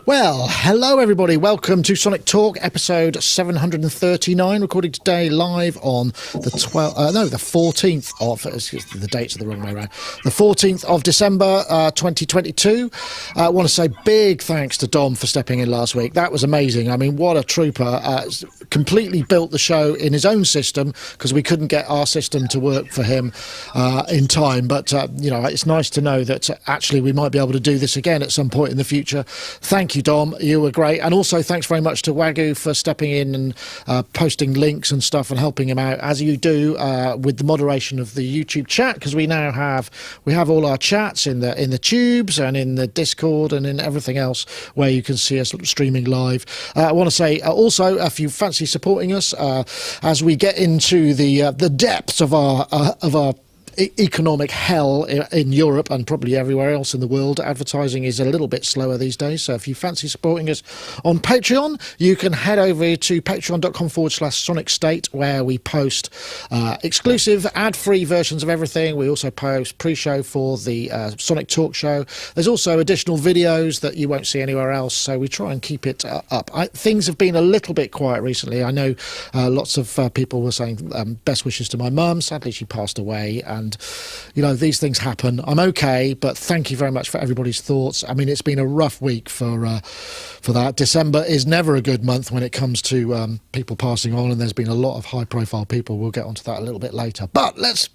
Well, hello everybody. Welcome to Sonic Talk, episode 739, recording today live on the 14th of, the dates are the wrong way around, the 14th of December 2022. I want to say big thanks to Dom for stepping in last week. That was amazing. I mean, what a trooper. Completely built the show in his own system because we couldn't get our system to work for him in time. But, it's nice to know that actually we might be able to do this again at some point in the future. Thank you, Dom. You were great. And also thanks very much to Wagyu for stepping in and posting links and stuff and helping him out, as you do with the moderation of the YouTube chat, because we now have all our chats in the tubes and in the Discord and in everything else where you can see us streaming live. I want to say also, if you fancy supporting us as we get into the depths of our economic hell in Europe and probably everywhere else in the world, advertising is a little bit slower these days. So if you fancy supporting us on Patreon, you can head over to patreon.com/Sonicstate, where we post exclusive ad-free versions of everything. We also post pre-show for the Sonic Talk show. There's also additional videos that you won't see anywhere else, so we try and keep it up. Things have been a little bit quiet recently. I know lots of people were saying best wishes to my mum. Sadly, she passed away, and these things happen. I'm okay, but thank you very much for everybody's thoughts. I mean, it's been a rough week for that. December is never a good month when it comes to people passing on, and there's been a lot of high-profile people. We'll get onto that a little bit later. But let's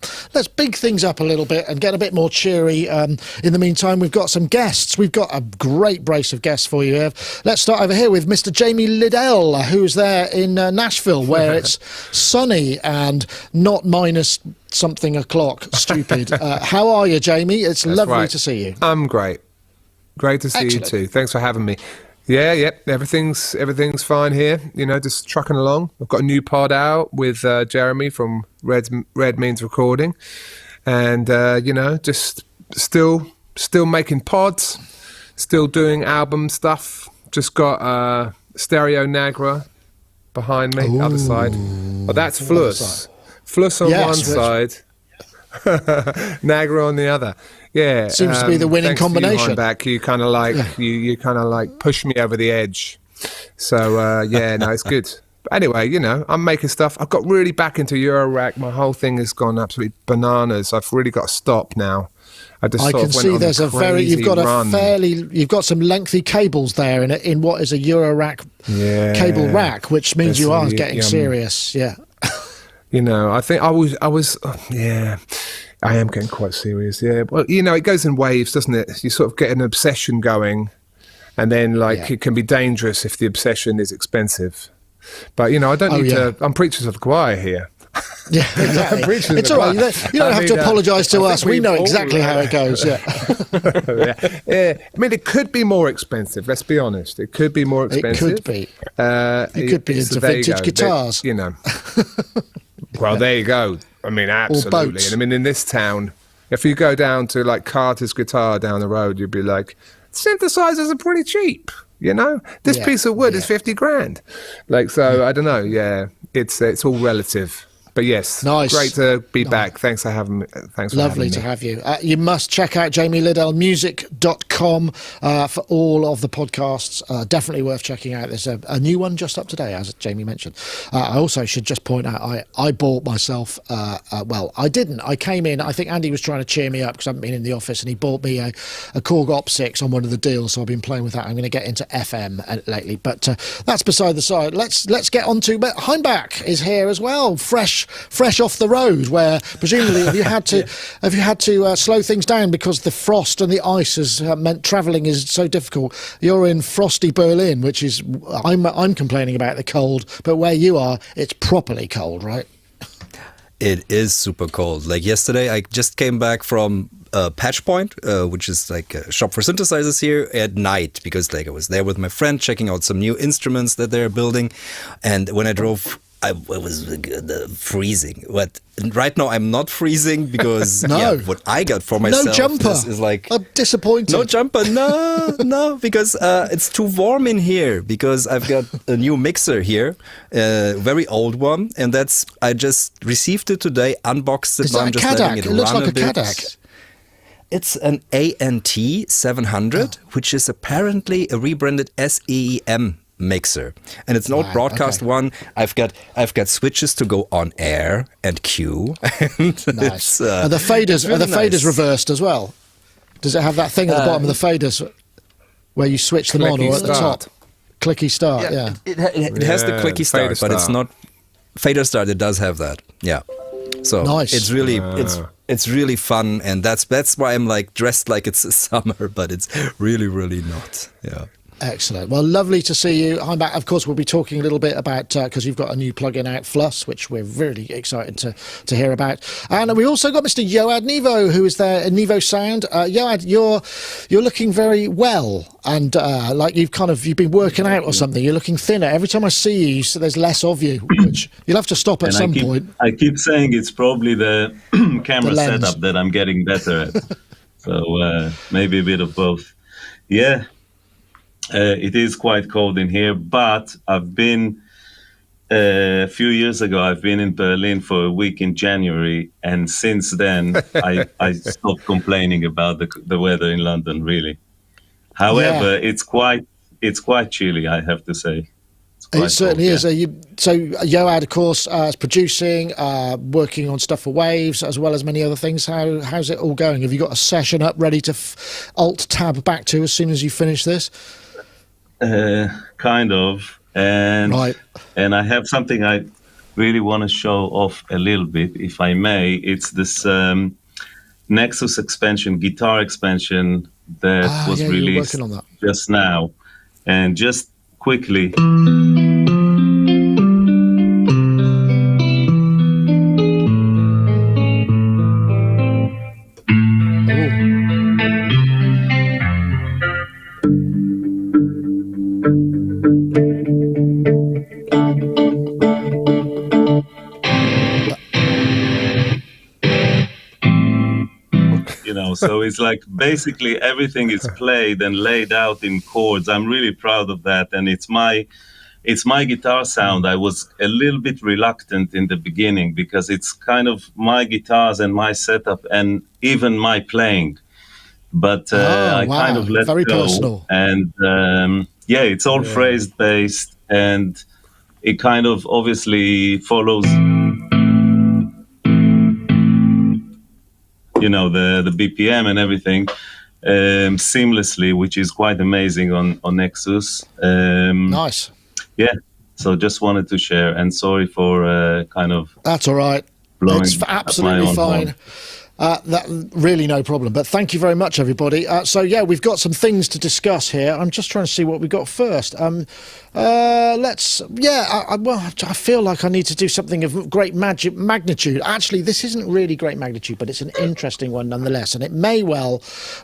big things up a little bit and get a bit more cheery. In the meantime, we've got some guests. We've got a great brace of guests for you here. Let's start over here with Mr. Jamie Liddell, who's there in Nashville, where it's sunny and not minus something o'clock. Stupid. How are you, Jamie? It's lovely to see you. I'm great. Great to see you too. Thanks for having me. Yeah, everything's fine here. Just trucking along. I've got a new pod out with Jeremy from Red Means Recording, and just still making pods, still doing album stuff. Just got Stereo Nagra behind me, other side. Oh, that's Fluss. Fluss on one side, Nagra on the other. Yeah, seems to be the winning combination. Hainbach, you kind of you kind of push me over the edge. So it's good. But anyway, I'm making stuff. I've got really back into Youre. My whole thing has gone absolutely bananas. I've really got to stop now. I can see there's you've got some lengthy cables there in what is a Youre cable rack, which means you are getting serious. Yeah. I think I was, I am getting quite serious. Yeah. Well, it goes in waves, doesn't it? You sort of get an obsession going, and then it can be dangerous if the obsession is expensive. But, I don't need to, I'm preaching to the choir here. Yeah, exactly. It's all right. You don't have to apologise to us. We know exactly how it goes. Yeah. I mean, it could be more expensive. Let's be honest. It could be more expensive. It could be. It could be into vintage guitars. Well, there you go. I mean, absolutely. And I mean, in this town, if you go down to Carter's Guitar down the road, you'd be like, synthesizers are pretty cheap. This piece of wood is 50 grand. I don't know. Yeah, it's all relative. But yes, nice. Great to be back. Thanks for having me. Lovely to have you. You must check out JamieLiddellMusic.com for all of the podcasts. Definitely worth checking out. There's a new one just up today, as Jamie mentioned. I also should just point out, I bought myself, I didn't. I came in, I think Andy was trying to cheer me up because I haven't been in the office, and he bought me a Korg Op6 on one of the deals, so I've been playing with that. I'm going to get into FM lately, but that's beside the side. Let's get on to, but Hainbach is here as well, fresh off the road, where presumably have you had to slow things down because the frost and the ice has meant travelling is so difficult. You're in frosty Berlin, which is I'm complaining about the cold, but where you are, it's properly cold, right? It is super cold. Like yesterday, I just came back from Patch Point, which is like a shop for synthesizers here, at night, because I was there with my friend checking out some new instruments that they're building, and when I drove, I was freezing. But right now I'm not freezing because what I got for myself no jumper. Is I'm disappointed. No jumper, no, because it's too warm in here, because I've got a new mixer here, a very old one, and I just received it today, unboxed it, Is that I'm just Kadak? letting it looks run like a bit. Kadak. It's an ANT 700, which is apparently a rebranded SEM mixer, and it's an old broadcast one. I've got switches to go on air and cue. And nice. Are the faders faders reversed as well? Does it have that thing at the bottom of the faders where you switch them on, or at the top? Clicky start. Yeah. It has the clicky start, but it's not fader start. It does have that. Yeah. So nice. It's really it's really fun, and that's why I'm like dressed like it's summer, but it's really not. Yeah. Excellent. Well, lovely to see you. Hainbach, of course, we'll be talking a little bit about, because you've got a new plugin out, Fluss, which we're really excited to hear about. And we also got Mr. Yoad Nevo, who is there in Nevo Sound. Yoad, you're looking very well, and like you've been working out or something. You're looking thinner. Every time I see you, so there's less of you, which you'll have to stop at some point. I keep saying it's probably the camera setup that I'm getting better at. So maybe a bit of both. Yeah. It is quite cold in here, but I've been, a few years ago, I've been in Berlin for a week in January, and since then, I stopped complaining about the weather in London, really. However, it's quite chilly, I have to say. It certainly is. So Yoad, of course, is producing, working on stuff for Waves, as well as many other things. How's it all going? Have you got a session up ready to Alt-tab back to as soon as you finish this? Kind of, and I have something I really want to show off a little bit, if I may. It's this Nexus expansion, guitar expansion that was released just now, and just quickly. So it's like basically everything is played and laid out in chords. I'm really proud of that, and it's my guitar sound. I was a little bit reluctant in the beginning because it's kind of my guitars and my setup and even my playing. But I kind of let Very go. Personal. And it's all phrase based, and it kind of obviously follows. The BPM and everything seamlessly, which is quite amazing on Nexus. Nice. Yeah. So just wanted to share, and sorry for kind of. That's all right. It's absolutely fine. That really no problem. But thank you very much, everybody. We've got some things to discuss here. I'm just trying to see what we got first. I feel like I need to do something of great magnitude. Actually, this isn't really great magnitude, but it's an interesting one nonetheless, and it may well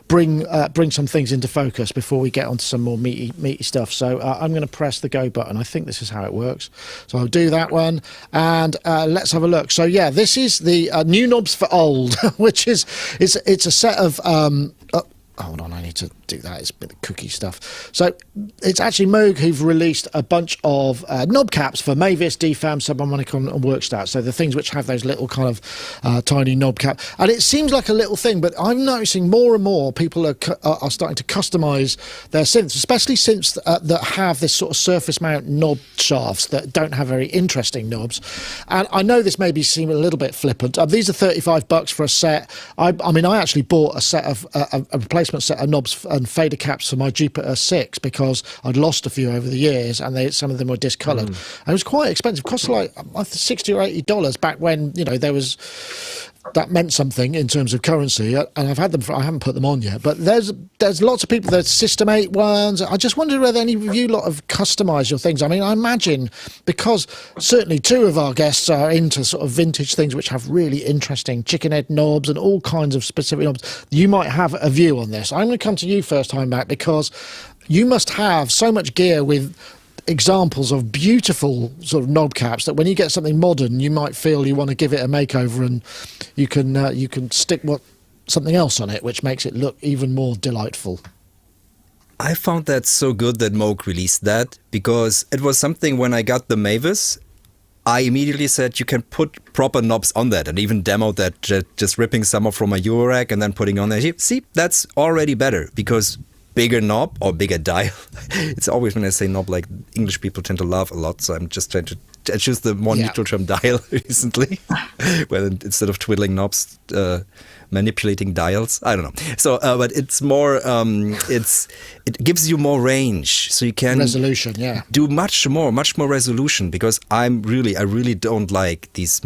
bring some things into focus before we get onto some more meaty stuff. So I'm going to press the go button. I think this is how it works. So I'll do that one, and let's have a look. So yeah, this is the new knobs for old, which is it's a set of. Hold on, I need to do that. It's a bit of cookie stuff. So it's actually Moog who've released a bunch of knob caps for Mavis, DFAM, Subharmonicon and Workstat. So the things which have those little kind of tiny knob cap. And it seems like a little thing, but I'm noticing more and more people are starting to customise their synths, especially synths that have this sort of surface mount knob shafts that don't have very interesting knobs. And I know this maybe seem a little bit flippant. These are $35 for a set. I mean, I actually bought a set of a replacement set of knobs and fader caps for my Jupiter 6 because I'd lost a few over the years, and some of them were discoloured. And it was quite expensive. It cost like $60 or $80 back when there was. That meant something in terms of currency, and I've had them. I haven't put them on yet, but there's lots of people. There's System 8 ones. I just wondered whether any of you lot have customised your things. I mean, I imagine because certainly two of our guests are into sort of vintage things which have really interesting chicken head knobs and all kinds of specific knobs. You might have a view on this. I'm going to come to you first, Hainbach, because you must have so much gear with examples of beautiful sort of knob caps that when you get something modern, you might feel you want to give it a makeover, and you can stick something else on it, which makes it look even more delightful. I found that so good that Moog released that, because it was something when I got the Mavis, I immediately said you can put proper knobs on that, and even demoed that, just ripping some off from my youre rack and then putting on there. See, that's already better, because bigger knob or bigger dial. It's always when I say knob, like English people tend to laugh a lot, so I'm just trying to choose the more neutral term dial recently, where instead of twiddling knobs, manipulating dials. I don't know. So, but it's more. It gives you more range, so you can resolution. Yeah, do much more resolution. Because I really don't like these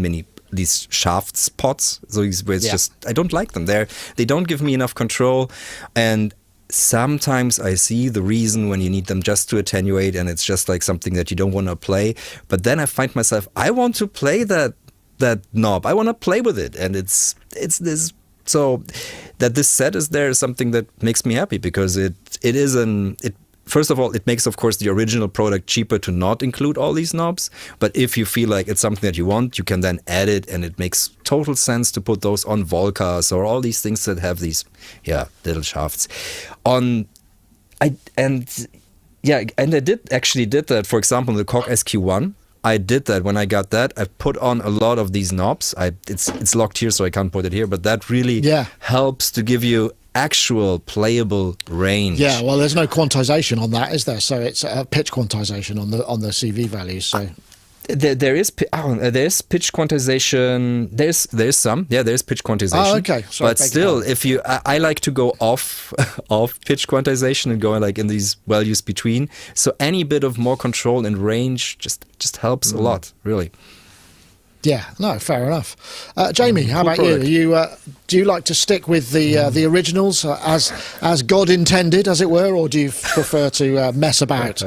shafts pots. So where it's just, I don't like them. They don't give me enough control, and sometimes I see the reason when you need them just to attenuate, and it's just like something that you don't want to play. But then I find myself, I want to play that knob. I want to play with it, and it's this. So that this set is there is something that makes me happy, because it first of all, it makes, of course, the original product cheaper to not include all these knobs. But if you feel like it's something that you want, you can then add it, and it makes total sense to put those on Volcas or all these things that have these, little shafts. And I did that, for example, in the Korg SQ1. I did that when I got that. I put on a lot of these knobs. It's locked here, so I can't put it here. But that really helps to give you actual playable range. Yeah, well, there's no quantization on that, is there? So it's a pitch quantization on the CV values. So there's pitch quantization. There's some. Yeah, there's pitch quantization. Oh, okay. Sorry, but still, if you, I like to go off pitch quantization and go like in these values between. So any bit of more control and range just helps a lot, really. Yeah, no, fair enough. Jamie, how about you? Do you like to stick with the originals as God intended, as it were, or do you prefer to mess about?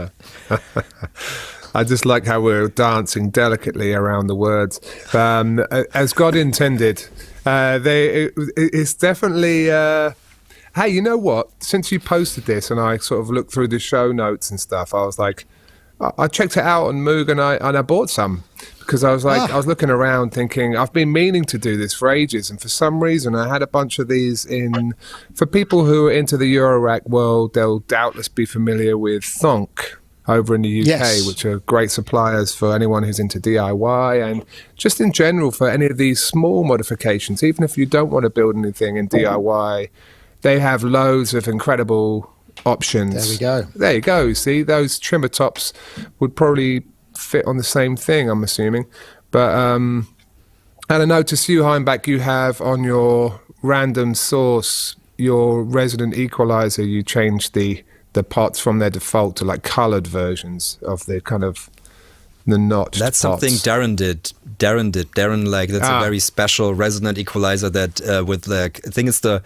I just like how we're dancing delicately around the words. As God intended, it's definitely... hey, you know what? Since you posted this and I sort of looked through the show notes and stuff, I was like, I checked it out on Moog and I bought some. Because I was like, I was looking around thinking, I've been meaning to do this for ages. And for some reason, I had a bunch of these in. For people who are into the Eurorack world, they'll doubtless be familiar with Thonk over in the UK, which are great suppliers for anyone who's into DIY and just in general for any of these small modifications. Even if you don't want to build anything in DIY, they have loads of incredible options. There we go. There you go. See, those trimmer tops would probably fit on the same thing, I'm assuming. But and I notice you, Hainbach, you have on your random source, your resonant equalizer, you changed the pots from their default to like colored versions of the kind of the notched That's pots. something Darren did. Darren, like, that's a very special resonant equalizer that with like, I think it's the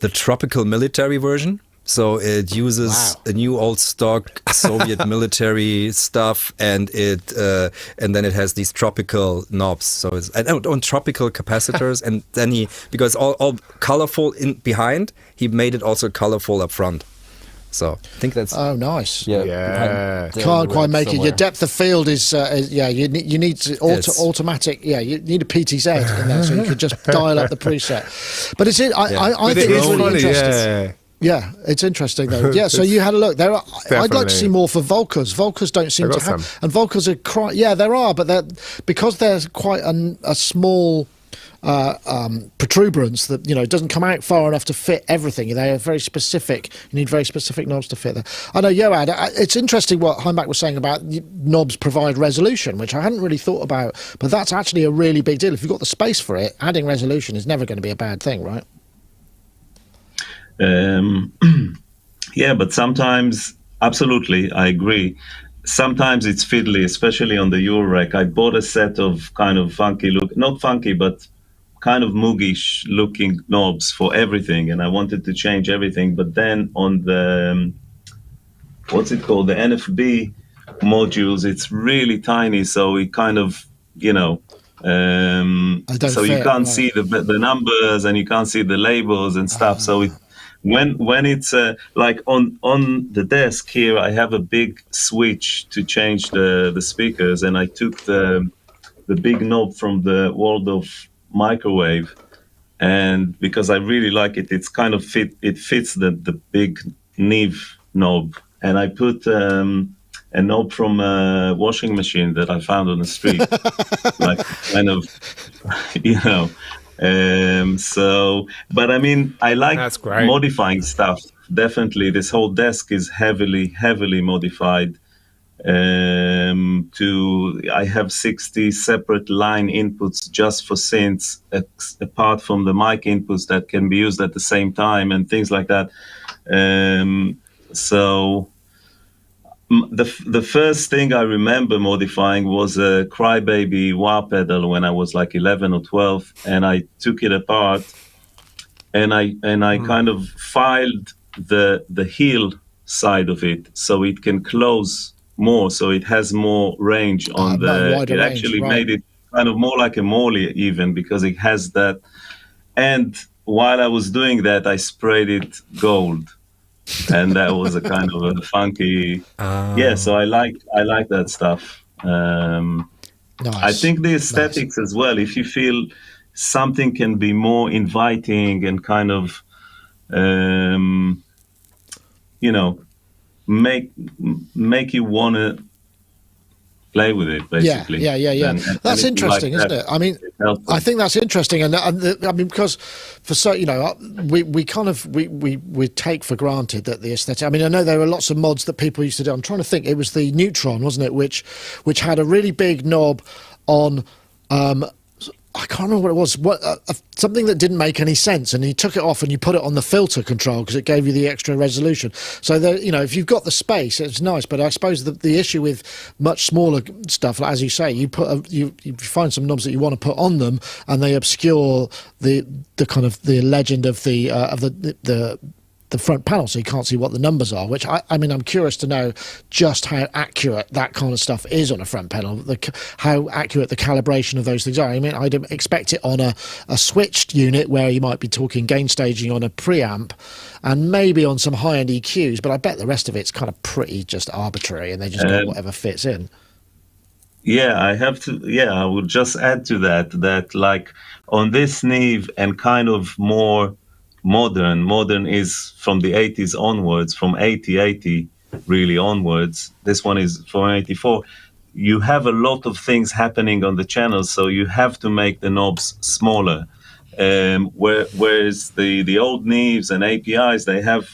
tropical military version. So it uses a new old stock Soviet military stuff, and then it has these tropical knobs. So it's on tropical capacitors, and then because all colorful in behind, he made it also colorful up front. So I think that's nice. Yeah. Can't quite make it. Your depth of field is you need to automatic. Yeah, you need a PTZ in there, so you could just dial up the preset. But I think it's really interesting. Yeah, it's interesting though. Yeah, so you had a look. I'd like to see more for Volcas. Volcas don't seem to have, and Volcas are there are, but because there's quite a small protuberance that it doesn't come out far enough to fit everything. They are very specific. You need very specific knobs to fit there. I know, Yoad, it's interesting what Hainbach was saying about knobs provide resolution, which I hadn't really thought about, but that's actually a really big deal. If you've got the space for it, adding resolution is never going to be a bad thing, right? Yeah, but sometimes, absolutely, I agree. Sometimes it's fiddly, especially on the Eurorack. I bought a set of kind of funky look, not funky, but kind of Moogish looking knobs for everything, and I wanted to change everything. But then on the, what's it called, the NFB modules, it's really tiny, so it kind of, so you can't see the numbers and you can't see the labels and stuff. So when it's like on the desk here, I have a big switch to change the speakers, and I took the big knob from the world of microwave, and because I really like it, it's kind of fits the big Nevo knob, and I put a a knob from a washing machine that I found on the street, like kind of, you know. So, but I mean, I like That's great. modifying stuff. Definitely, this whole desk is heavily modified. I have 60 separate line inputs just for synths, apart from the mic inputs that can be used at the same time and things like that. So the first thing I remember modifying was a Crybaby wah pedal when I was like 11 or 12, and I took it apart and I kind of filed the heel side of it so it can close more, so it has more range on it actually made it kind of more like a Morley even, because it has that. And while I was doing that, I sprayed it gold, and that was a kind of a funky so I like that stuff. Nice. I think the aesthetics as well, if you feel something can be more inviting and kind of you know, make you want to play with it, basically. Yeah. That's interesting, isn't it? I mean, I think that's interesting, and I mean, because we kind of we take for granted that the aesthetic. I mean, I know there are lots of mods that people used to do. I'm trying to think. It was the Neutron, wasn't it? Which had a really big knob on. I can't remember what it was. Something that didn't make any sense, and you took it off and you put it on the filter control because it gave you the extra resolution. So if you've got the space, it's nice. But I suppose the issue with much smaller stuff, as you say, you find some knobs that you want to put on them, and they obscure the kind of the legend of the front panel, so you can't see what the numbers are, which I mean, I'm curious to know just how accurate that kind of stuff is on a front panel, how accurate the calibration of those things are. I mean, I'd expect it on a switched unit where you might be talking gain staging on a preamp and maybe on some high-end EQs, but I bet the rest of it's kind of pretty just arbitrary and they just go whatever fits in. Yeah, I would just add to that like on this Neve and kind of more modern is from the 80s onwards, from 80 really onwards. This one is from 84. You have a lot of things happening on the channels, so you have to make the knobs smaller. Whereas the old Neves and APIs, they have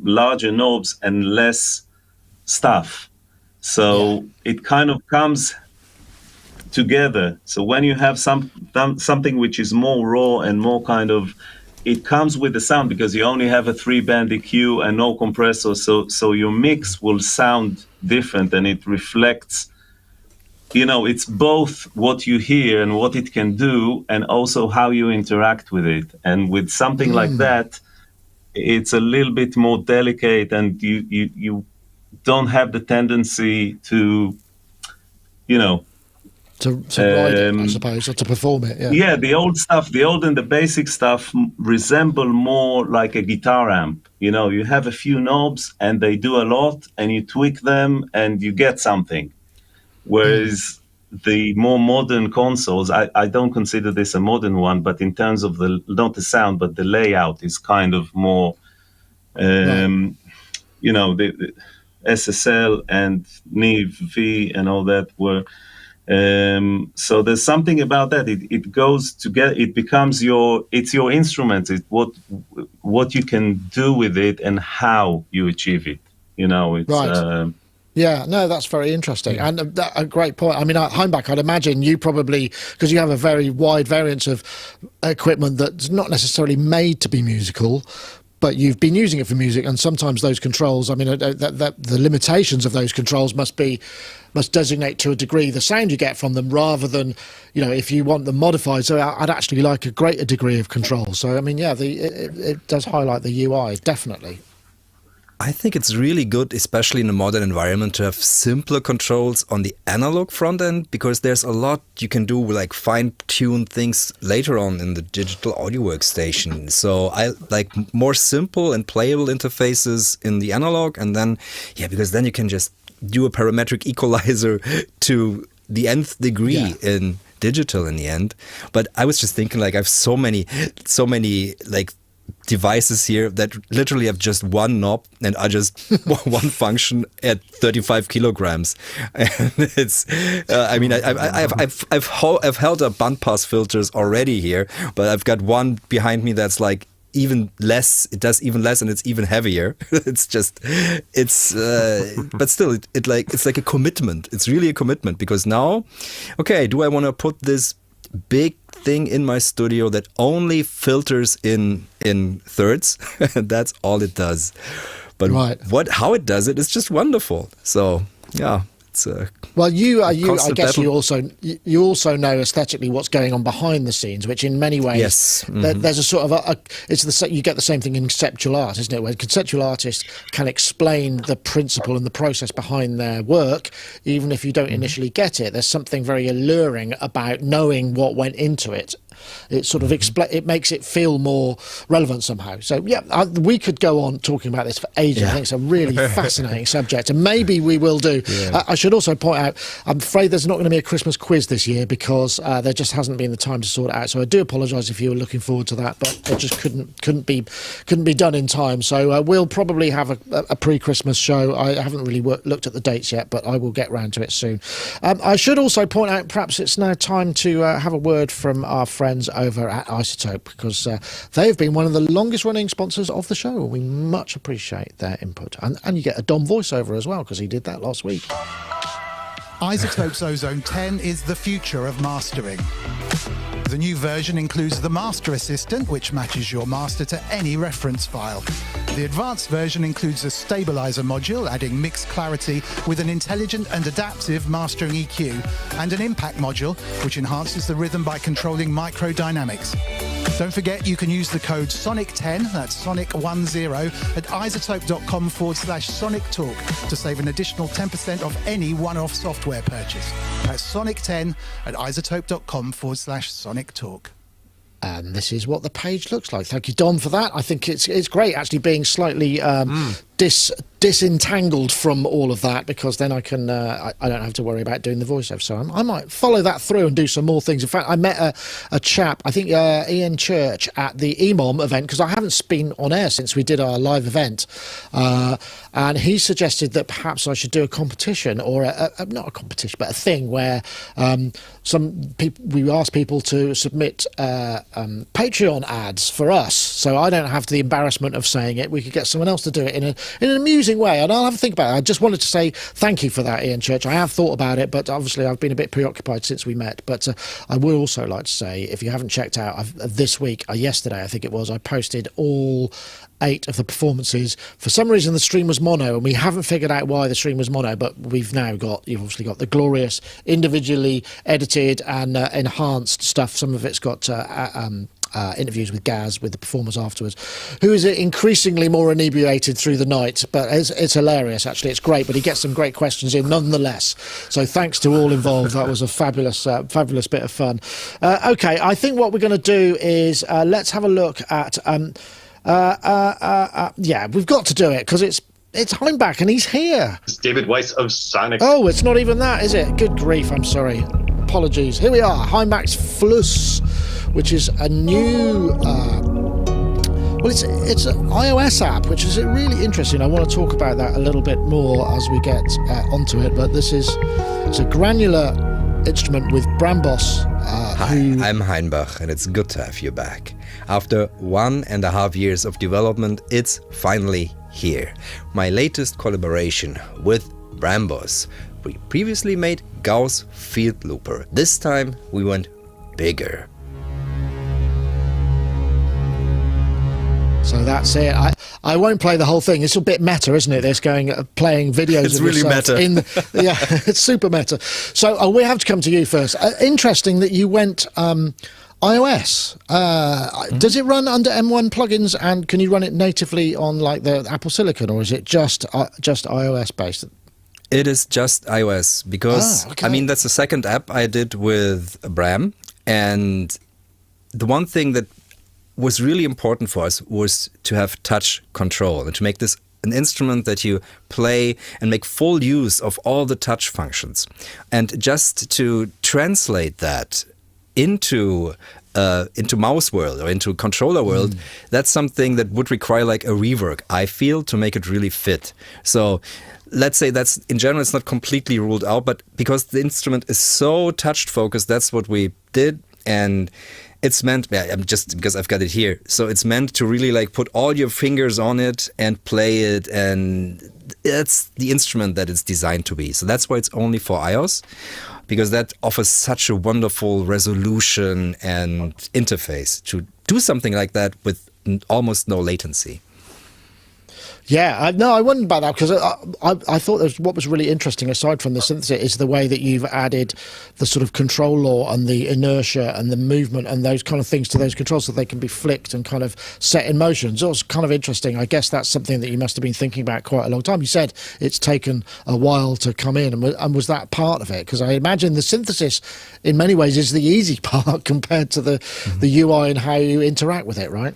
larger knobs and less stuff. So it kind of comes together. So when you have something which is more raw and more kind of, it comes with the sound because you only have a 3-band EQ and no compressor, so your mix will sound different, and it reflects, it's both what you hear and what it can do, and also how you interact with it. And with something like that, it's a little bit more delicate, and you don't have the tendency to, to ride it, I suppose, or to perform it. Yeah, the old and the basic stuff resemble more like a guitar amp. You have a few knobs and they do a lot, and you tweak them and you get something. Whereas the more modern consoles, I don't consider this a modern one, but in terms of not the sound, but the layout is kind of more, the SSL and Neve V and all that were. So there's something about that. It goes together. It becomes your instrument. It's what you can do with it and how you achieve it. It's right. Yeah, no, that's very interesting, and a great point. I mean, at Hainbach, I'd imagine you probably, because you have a very wide variance of equipment that's not necessarily made to be musical, but you've been using it for music, and sometimes those controls, I mean, the limitations of those controls must designate to a degree the sound you get from them, rather than, if you want them modified. So I'd actually like a greater degree of control. So, I mean, yeah, it does highlight the UI, definitely. I think it's really good, especially in a modern environment, to have simpler controls on the analog front end, because there's a lot you can do, like fine-tune things later on in the digital audio workstation. So I like more simple and playable interfaces in the analog, and then, because then you can just do a parametric equalizer to the nth degree in digital in the end. But I was just thinking, like, I have so many like devices here that literally have just one knob and are just one function at 35 kilograms. And it's, I mean, I've held up band pass filters already here, but I've got one behind me that's like even less. It does even less, and it's even heavier. It's but still, it's like a commitment. It's really a commitment, because now, okay, do I want to put this big thing in my studio that only filters in thirds? That's all it does. But how it does it is just wonderful. So yeah, it's well, I guess battle. you also know aesthetically what's going on behind the scenes, which in many ways, yes, there's a sort of you get the same thing in conceptual art, isn't it? Where conceptual artists can explain the principle and the process behind their work, even if you don't initially get it. There's something very alluring about knowing what went into it. It sort of it makes it feel more relevant somehow. So yeah, we could go on talking about this for ages. I think it's a really fascinating subject, and maybe we will do. I should also point out, I'm afraid there's not going to be a Christmas quiz this year because there just hasn't been the time to sort it out. So I do apologise if you were looking forward to that, but it just couldn't be done in time. So we'll probably have a pre-Christmas show. I haven't really looked at the dates yet, but I will get round to it soon. I should also point out, perhaps it's now time to have a word from our friends over at iZotope, because they've been one of the longest running sponsors of the show. We much appreciate their input, and you get a Dom voiceover as well, because he did that last week. iZotope's OZone 10 is the future of mastering. The new version includes the Master Assistant, which matches your master to any reference file. The advanced version includes a stabilizer module, adding mixed clarity with an intelligent and adaptive mastering EQ, and an impact module, which enhances the rhythm by controlling microdynamics. Don't forget, you can use the code SONIC10, that's SONIC10, at iZotope.com/SonicTalk to save an additional 10% off any one-off software purchase. That's SONIC10 at iZotope.com/SonicTalk. And this is what the page looks like. Thank you, Dom, for that. I think it's great actually being slightly disentangled from all of that, because then I can I don't have to worry about doing the voiceover. So I might follow that through and do some more things. In fact, I met a chap, I think Ian Church, at the EMOM event, because I haven't been on air since we did our live event, and he suggested that perhaps I should do a competition, or not a competition, but a thing where we ask people to submit Patreon ads for us, so I don't have the embarrassment of saying it. We could get someone else to do it in an amusing way, and I'll have a think about it. I just wanted to say thank you for that, Ian Church. I have thought about it, but obviously I've been a bit preoccupied since we met. But I would also like to say, if you haven't checked out this week, yesterday I think it was, I posted all 8 of the performances. For some reason the stream was mono, and we haven't figured out why the stream was mono, but you've obviously got the glorious individually edited and enhanced stuff. Some of it's got interviews with Gaz, with the performers afterwards, who is increasingly more inebriated through the night, but it's hilarious actually. It's great, but he gets some great questions in nonetheless. So thanks to all involved. That was a fabulous bit of fun. Okay, I think what we're going to do is let's have a look at we've got to do it because it's Hainbach and he's here. It's David Weiss of Sonic. Oh, it's not even that, is it? Good grief, I'm sorry. Apologies. Here we are, Hainbach's Fluss, which is a new it's an iOS app, which is really interesting. I want to talk about that a little bit more as we get onto it, but it's a granular instrument with Brambos. Hi, I'm Hainbach, and it's good to have you back. After 1.5 years of development, it's finally here. My latest collaboration with Brambos. We previously made Gauss Field Looper. This time we went bigger. So that's it. I won't play the whole thing. It's a bit meta, isn't it? This playing videos. It's of really meta. Yeah, it's super meta. So we have to come to you first. Interesting that you went iOS. Does it run under M1 plugins, and can you run it natively on like the Apple Silicon, or is it just iOS based? It is just iOS because, okay. I mean, that's the second app I did with Bram. And the one thing that was really important for us was to have touch control and to make this an instrument that you play and make full use of all the touch functions. And just to translate that into into mouse world or into controller world, that's something that would require like a rework, I feel, to make it really fit. So let's say that's, in general, it's not completely ruled out, but because the instrument is so touch focused, that's what we did. And it's meant, I'm just because I've got it here. So it's meant to really like put all your fingers on it and play it, and that's the instrument that it's designed to be. So that's why it's only for iOS, because that offers such a wonderful resolution and interface to do something like that with almost no latency. Yeah, no, I wondered about that because I thought what was really interesting, aside from the synthesis, is the way that you've added the sort of control law and the inertia and the movement and those kind of things to those controls so they can be flicked and kind of set in motion. So it's kind of interesting. I guess that's something that you must have been thinking about quite a long time. You said it's taken a while to come in, and was that part of it? Because I imagine the synthesis, in many ways, is the easy part compared to the UI and how you interact with it, right?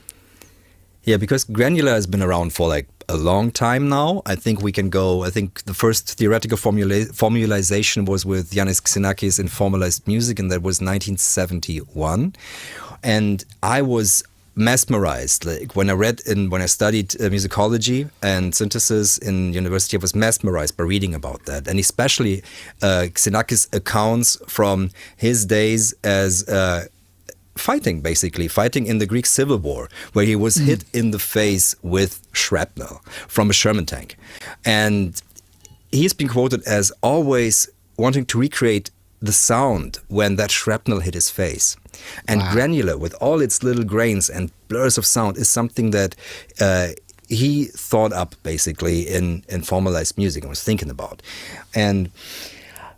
Yeah, because granular has been around for like a long time now. I think we can go, I think the first theoretical formalization was with Yannis Xenakis in Formalized Music, and that was 1971. And I was mesmerized. Like when I studied musicology and synthesis in university, I was mesmerized by reading about that. And especially Xenakis accounts from his days as fighting in the Greek Civil War, where he was hit in the face with shrapnel from a Sherman tank. And he's been quoted as always wanting to recreate the sound when that shrapnel hit his face. And granular, with all its little grains and blurs of sound, is something that he thought up basically in Formalized Music and was thinking about. And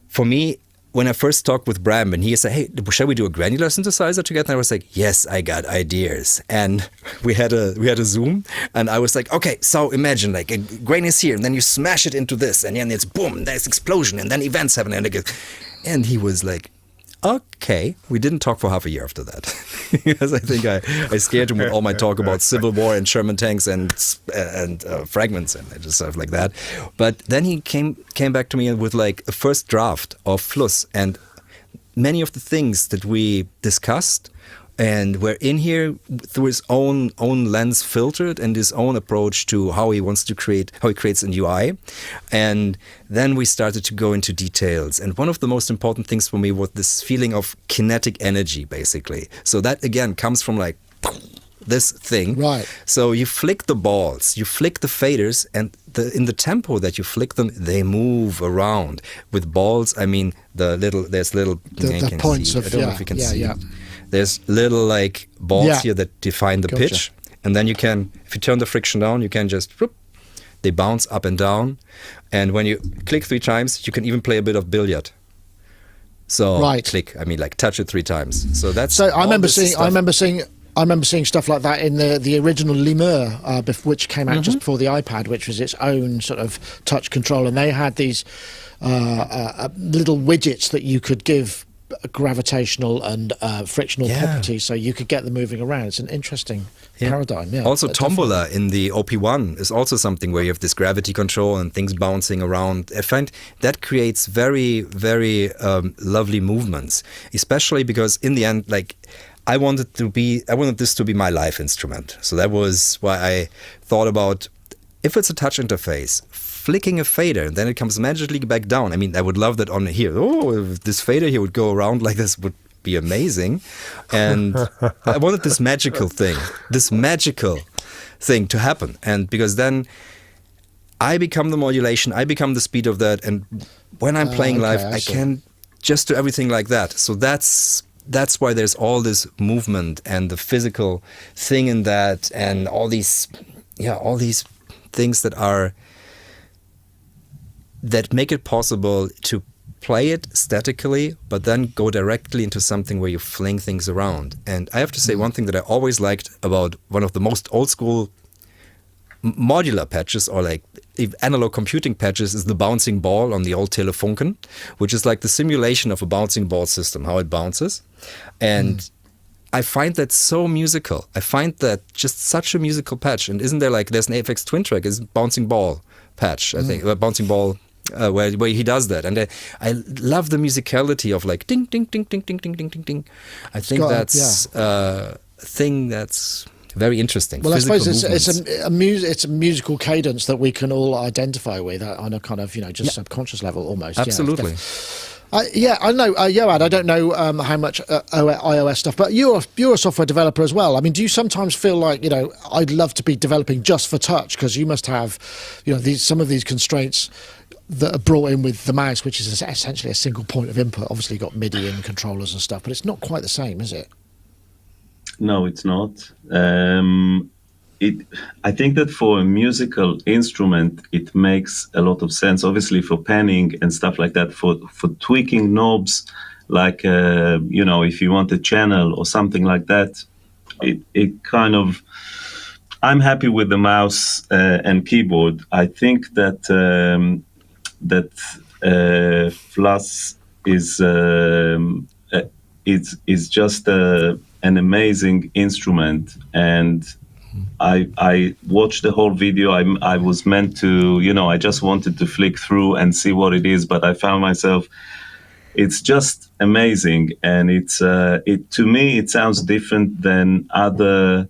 for me, when I first talked with Bram and he said, hey, shall we do a granular synthesizer together? And I was like, yes, I got ideas. And we had a Zoom, and I was like, okay, so imagine like a grain is here, and then you smash it into this, and then it's boom, there's explosion, and then events happen. And he was like, okay. We didn't talk for half a year after that. Because I think I scared him with all my talk about Civil War and Sherman tanks and fragments and just stuff like that. But then he came back to me with like a first draft of Fluss, and many of the things that we discussed and were in here through his own lens filtered and his own approach to how he creates an UI. And then we started to go into details. And one of the most important things for me was this feeling of kinetic energy, basically. So that again comes from like this thing. Right. So you flick the balls, you flick the faders, and in the tempo that you flick them, they move around. With balls, I mean there's little the points I don't know if you can see. There's little like balls here that define the pitch, and then you can, if you turn the friction down, you can just they bounce up and down, and when you click 3 times, you can even play a bit of billiard. So click, I mean like touch it 3 times. So that's. So I remember seeing stuff like that in the original Lemur, which came out just before the iPad, which was its own sort of touch control, and they had these little widgets that you could give gravitational and frictional properties, so you could get them moving around. It's an interesting paradigm. Yeah. Also, Tombola in the OP1 is also something where you have this gravity control and things bouncing around. I find that creates very, very lovely movements, especially because in the end, like I wanted this to be my live instrument. So that was why I thought about, if it's a touch interface, flicking a fader, and then it comes magically back down. I mean, I would love that on here. Oh, if this fader here would go around like this, would be amazing. And I wanted this magical thing to happen. And because then I become the modulation, I become the speed of that. And when I'm playing live, I can just do everything like that. So that's why there's all this movement and the physical thing in that, and all these things that make it possible to play it statically, but then go directly into something where you fling things around. And I have to say, one thing that I always liked about one of the most old school modular patches, or like analog computing patches, is the bouncing ball on the old Telefunken, which is like the simulation of a bouncing ball system, how it bounces. And I find that so musical. I find that just such a musical patch. And isn't there like, there's an AFX twin track, is bouncing ball patch, I think, bouncing ball where he does that, and I love the musicality of like ding ding ding ding ding ding ding ding ding. I think that's a thing that's very interesting. Well, I suppose it's a a musical cadence that we can all identify with on a kind of just subconscious level almost. Absolutely. I know, Yoad. I don't know how much iOS stuff, but you're a software developer as well. I mean, do you sometimes feel like I'd love to be developing just for touch, because you must have some of these constraints that are brought in with the mouse, which is essentially a single point of input. Obviously, you've got MIDI and controllers and stuff, but it's not quite the same, is it? No, it's not. I think that for a musical instrument, it makes a lot of sense. Obviously, for panning and stuff like that, for tweaking knobs, like if you want a channel or something like that, it kind of. I'm happy with the mouse and keyboard. I think that Fluss is just an amazing instrument, and I watched the whole video. I was meant to, I just wanted to flick through and see what it is, but I found myself, it's just amazing, and to me it sounds different than other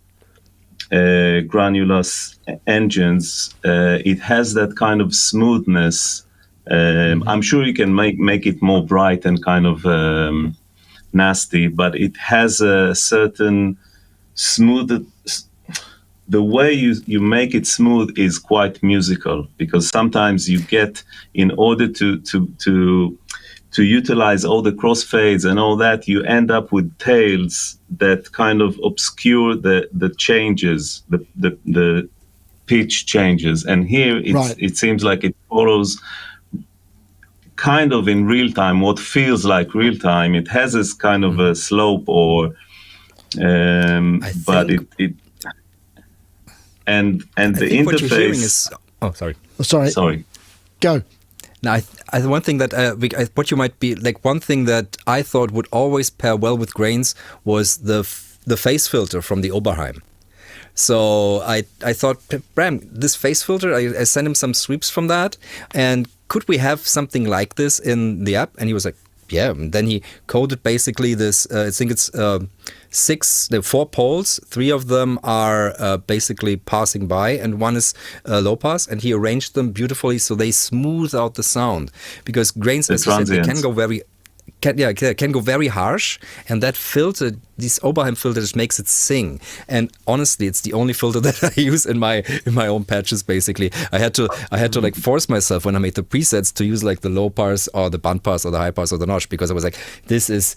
granulous engines. It has that kind of smoothness. I'm sure you can make it more bright and kind of nasty, but it has a certain smooth. The way you make it smooth is quite musical, because sometimes you get, in order to utilize all the crossfades and all that, you end up with tails that kind of obscure the changes, the pitch changes. And here it seems like it follows kind of in real time what feels like real time. It has this kind of a slope, or but it and the interface. What you're hearing is, sorry. Go. Now, one thing that what you might be like, one thing that I thought would always pair well with grains was the phase filter from the Oberheim. So I thought, Bram, this phase filter, I sent him some sweeps from that, and could we have something like this in the app? And he was like, yeah. And then he coded basically this, I think it's 4 poles. 3 of them are basically passing by, and 1 is low pass, and he arranged them beautifully so they smooth out the sound, because grains, as you said, they can go very harsh, and that filter, this Oberheim filter, just makes it sing. And honestly, it's the only filter that I use in my own patches. Basically, I had to like force myself when I made the presets to use like the low pass or the band pass or the high pass or the notch, because I was like, this is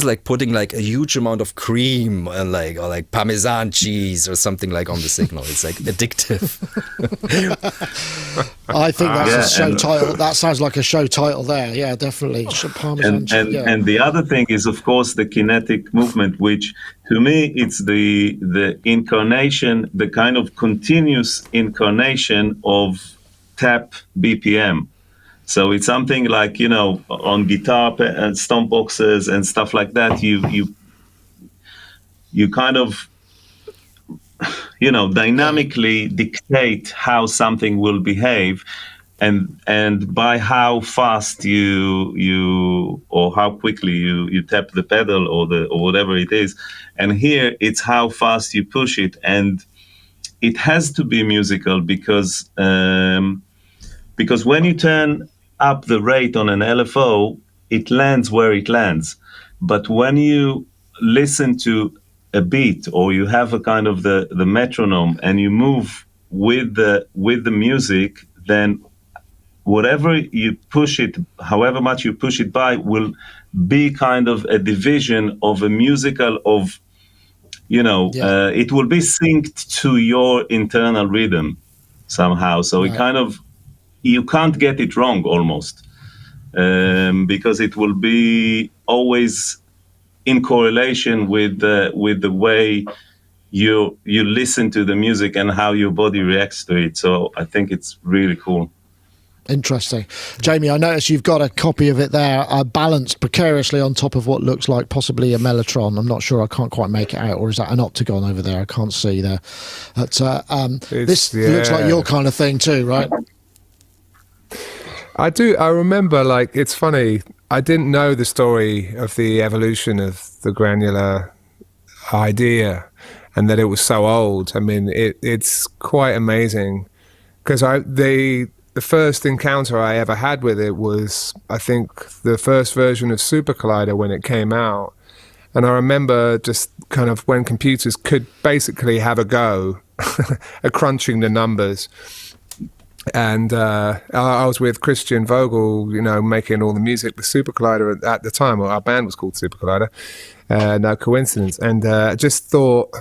like putting like a huge amount of cream and like Parmesan cheese or something like on the signal. It's like addictive. I think that's a show title. That sounds like a show title there. Yeah, definitely. Parmesan cheese. And the other thing is, of course, the kinetic movement, which to me it's the incarnation, the kind of continuous incarnation of tap BPM. So it's something like, on guitar and stomp boxes and stuff like that, you kind of dynamically dictate how something will behave, and by how fast you or how quickly you tap the pedal or whatever it is. And here it's how fast you push it, and it has to be musical, because when you turn up the rate on an LFO, it lands where it lands. But when you listen to a beat, or you have a kind of the metronome, and you move with the music, then whatever you push it, however much you push it by, will be kind of a division of a musical of, it will be synced to your internal rhythm somehow. So it kind of, you can't get it wrong almost, because it will be always in correlation with the way you listen to the music and how your body reacts to it. So I think it's really cool. Interesting. Jamie, I notice you've got a copy of it there, balanced precariously on top of what looks like possibly a mellotron. I'm not sure, I can't quite make it out. Or is that an octagon over there? I can't see there. But this looks like your kind of thing too, right? I do. I remember, like, it's funny. I didn't know the story of the evolution of the granular idea and that it was so old. I mean, it's quite amazing because the first encounter I ever had with it was, I think, the first version of Super Collider when it came out. And I remember just kind of when computers could basically have a go at crunching the numbers. And I was with Christian Vogel, making all the music with Super Collider at the time. Well, our band was called Super Collider. No coincidence. And I just thought,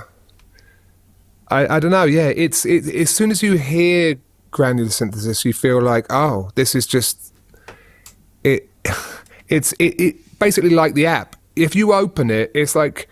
I don't know, yeah, it's as soon as you hear granular synthesis, you feel like, oh, this is just, it's basically like the app. If you open it, it's like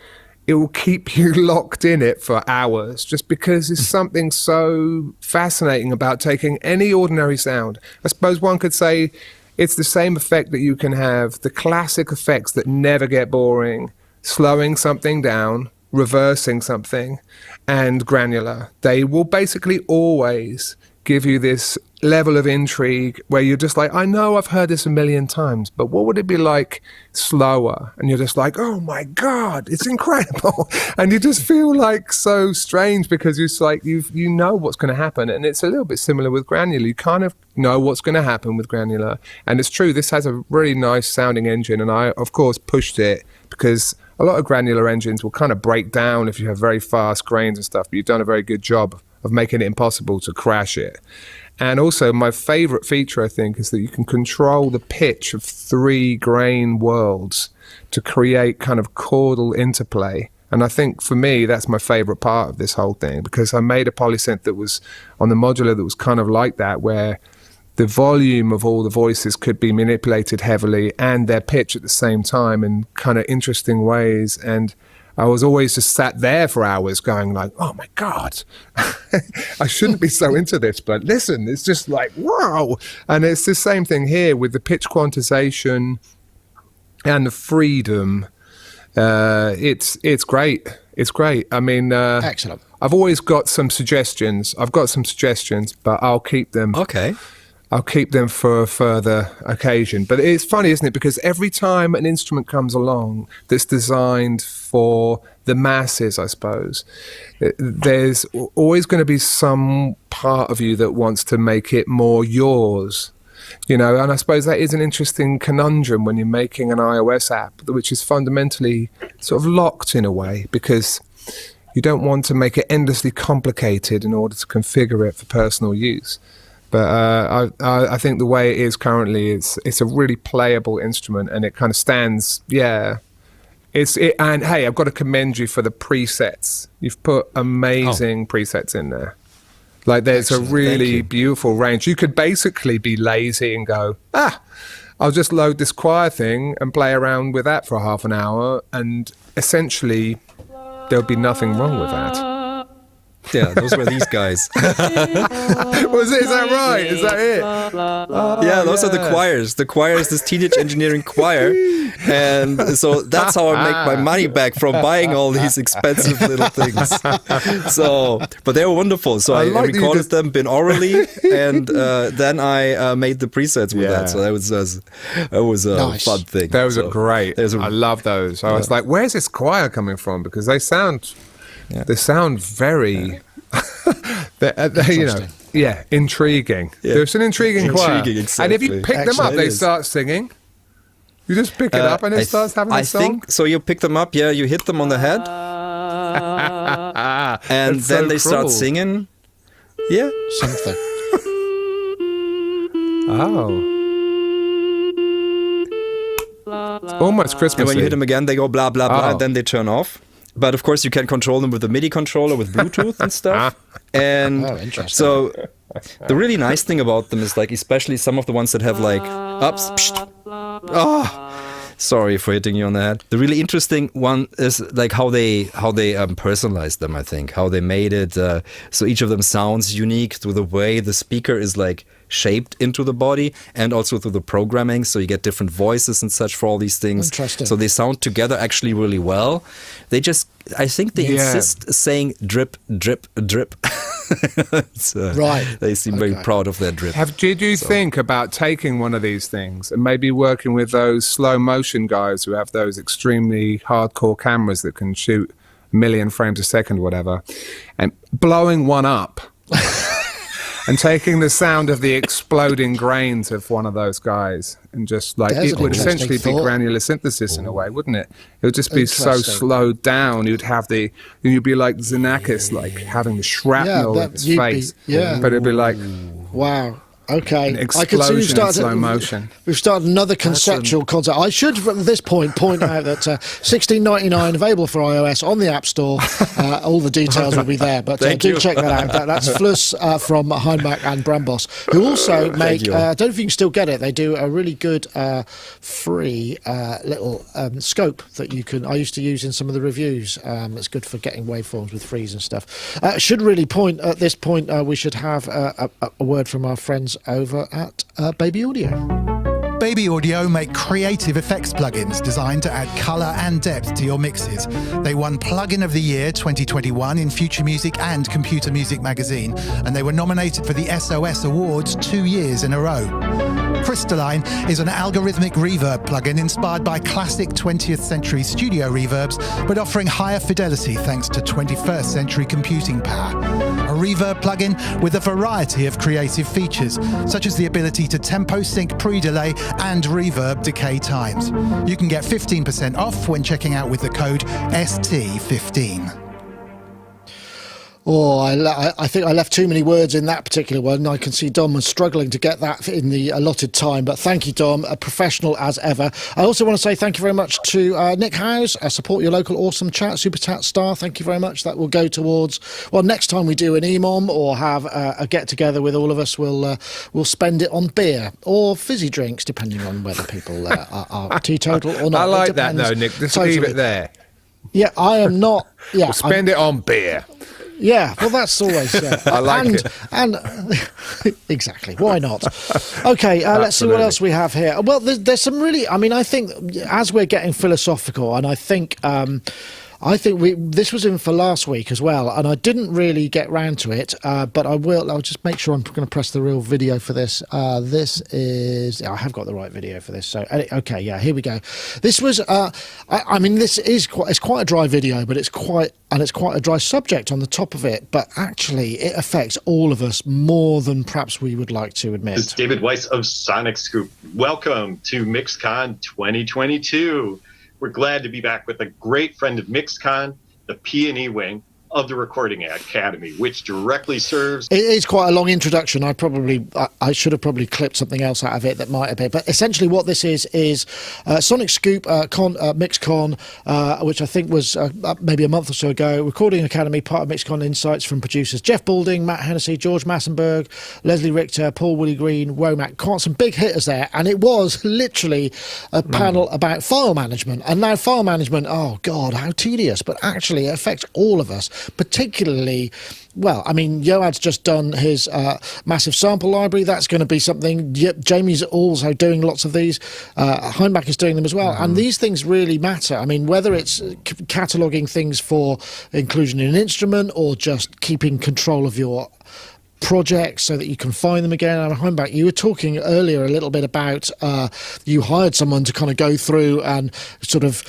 it will keep you locked in it for hours just because there's something so fascinating about taking any ordinary sound. I suppose one could say it's the same effect that you can have, the classic effects that never get boring, slowing something down, reversing something, and granular. They will basically always give you this level of intrigue where you're just like, I know I've heard this a million times, but what would it be like slower? And you're just like, oh my God, it's incredible. And you just feel like so strange because it's like you know what's going to happen. And it's a little bit similar with granular. You kind of know what's going to happen with granular. And it's true, this has a really nice sounding engine. And I, of course, pushed it because a lot of granular engines will kind of break down if you have very fast grains and stuff, but you've done a very good job of making it impossible to crash it. And also my favorite feature, I think, is that you can control the pitch of 3 grain worlds to create kind of chordal interplay. And I think for me, that's my favorite part of this whole thing, because I made a polysynth that was on the modular that was kind of like that, where the volume of all the voices could be manipulated heavily and their pitch at the same time in kind of interesting ways. And I was always just sat there for hours going like, oh my God, I shouldn't be so into this, but listen, it's just like, wow. And it's the same thing here with the pitch quantization and the freedom. It's great. It's great. I mean, excellent. I've always got some suggestions. But I'll keep them. Okay. I'll keep them for a further occasion. But it's funny, isn't it? Because every time an instrument comes along that's designed for the masses, I suppose, there's always going to be some part of you that wants to make it more yours. And I suppose that is an interesting conundrum when you're making an iOS app, which is fundamentally sort of locked in a way, because you don't want to make it endlessly complicated in order to configure it for personal use. But I think the way it is currently, it's a really playable instrument, and it kind of stands, yeah. And hey, I've got to commend you for the presets. You've put amazing presets in there. Like there's Excellent. A really beautiful range. You could basically be lazy and go, I'll just load this choir thing and play around with that for half an hour, and essentially there'll be nothing wrong with that. Yeah, those were these guys. Is that right? Is that it? Yeah, those are the choirs. The choir is this teenage engineering choir. And so that's how I make my money back from buying all these expensive little things. But they were wonderful. So I recorded them binaurally, and then I made the presets with that. So that was a nice. fun thing. Those are great. I love those. I was like, where's this choir coming from? Because they sound... Yeah. They sound very, intriguing. Yeah. There's an intriguing choir. Exactly. And if you pick them up, they start singing. You just pick it up and it starts having a song? I think so. You pick them up, yeah, you hit them on the head. And then they start singing. Yeah. Something. Oh. It's almost Christmassy. And when you hit them again, they go blah, blah, blah, and then they turn off. But of course, you can control them with a MIDI controller, with Bluetooth and stuff. And so the really nice thing about them is, like, especially some of the ones that have like ups. Sorry for hitting you on the head. The really interesting one is like how they personalized them. I think how they made it so each of them sounds unique through the way the speaker is like shaped into the body, and also through the programming, so you get different voices and such for all these things. Interesting. So they sound together actually really well. They just I think they insist saying drip, drip, drip. Right. They seem very proud of their drip. Did you think about taking one of these things and maybe working with those slow motion guys who have those extremely hardcore cameras that can shoot a million frames a second, whatever, and blowing one up and taking the sound of the exploding grains of one of those guys and just like There's it an would interesting essentially be thought. granular synthesis in a way, wouldn't it? It would just be so Interesting. slowed down. You'd be like Xenakis, like having the shrapnel in his face. But it'd be like Wow. Okay, an I can see explosion in slow motion. We've started another conceptual concept. I should, from this point out that $16.99 available for iOS on the App Store. All the details will be there, but do check that out. That's Fluss from Hainbach and Brambos, who also make. I don't know if you can still get it. They do a really good free little scope that you can. I used to use in some of the reviews. It's good for getting waveforms with freeze and stuff. Should really point at this point. We should have a word from our friends over at Baby Audio. Baby Audio make creative effects plugins designed to add colour and depth to your mixes. They won Plugin of the Year 2021 in Future Music and Computer Music magazine, and they were nominated for the SOS Awards 2 years in a row. Crystalline is an algorithmic reverb plugin inspired by classic 20th century studio reverbs, but offering higher fidelity thanks to 21st century computing power. A reverb plugin with a variety of creative features, such as the ability to tempo sync pre-delay and reverb decay times. You can get 15% off when checking out with the code ST15. Oh, I think I left too many words in that particular one. I can see Dom was struggling to get that in the allotted time, but thank you, Dom, a professional as ever. I also want to say thank you very much to Nick Howes, support your local awesome chat, super chat star. Thank you very much. That will go towards, well, next time we do an EMOM or have a get together with all of us, we'll spend it on beer or fizzy drinks, depending on whether people are teetotal or not. I like that though, Nick. Just leave it there. Yeah, I am not. Yeah, We'll spend it on beer. Yeah, well, that's always. I like it. And exactly, why not? Okay, let's see what else we have here. Well, there's some really. I mean, I think as we're getting philosophical, and I think this was in for last week as well, and I didn't really get round to it, but I will. I'll just make sure I'm going to press the real video for this. This is. I have got the right video for this. So okay, yeah, here we go. This was. I mean, this is quite a dry video, but it's quite a dry subject on the top of it. But actually, it affects all of us more than perhaps we would like to admit. This is David Weiss of Sonicstate. Welcome to MixCon 2022. We're glad to be back with a great friend of MixCon, the P&E wing of the Recording Academy, which directly serves... It is quite a long introduction. I should have probably clipped something else out of it that might have been. But essentially what this is Sonicstate MixCon, which I think was maybe a month or so ago. Recording Academy, part of MixCon Insights from producers Jeff Boulding, Matt Hennessy, George Massenberg, Leslie Richter, Paul Willie Green, Womack. Quite some big hitters there. And it was literally a panel about file management. And now file management, oh God, how tedious. But actually it affects all of us. Particularly, well, I mean, Yoad's just done his massive sample library. That's going to be something. Jamie's also doing lots of these. Hainbach is doing them as well. And these things really matter. I mean, whether it's cataloguing things for inclusion in an instrument or just keeping control of your projects so that you can find them again. And Hainbach, you were talking earlier a little bit about you hired someone to kind of go through and sort of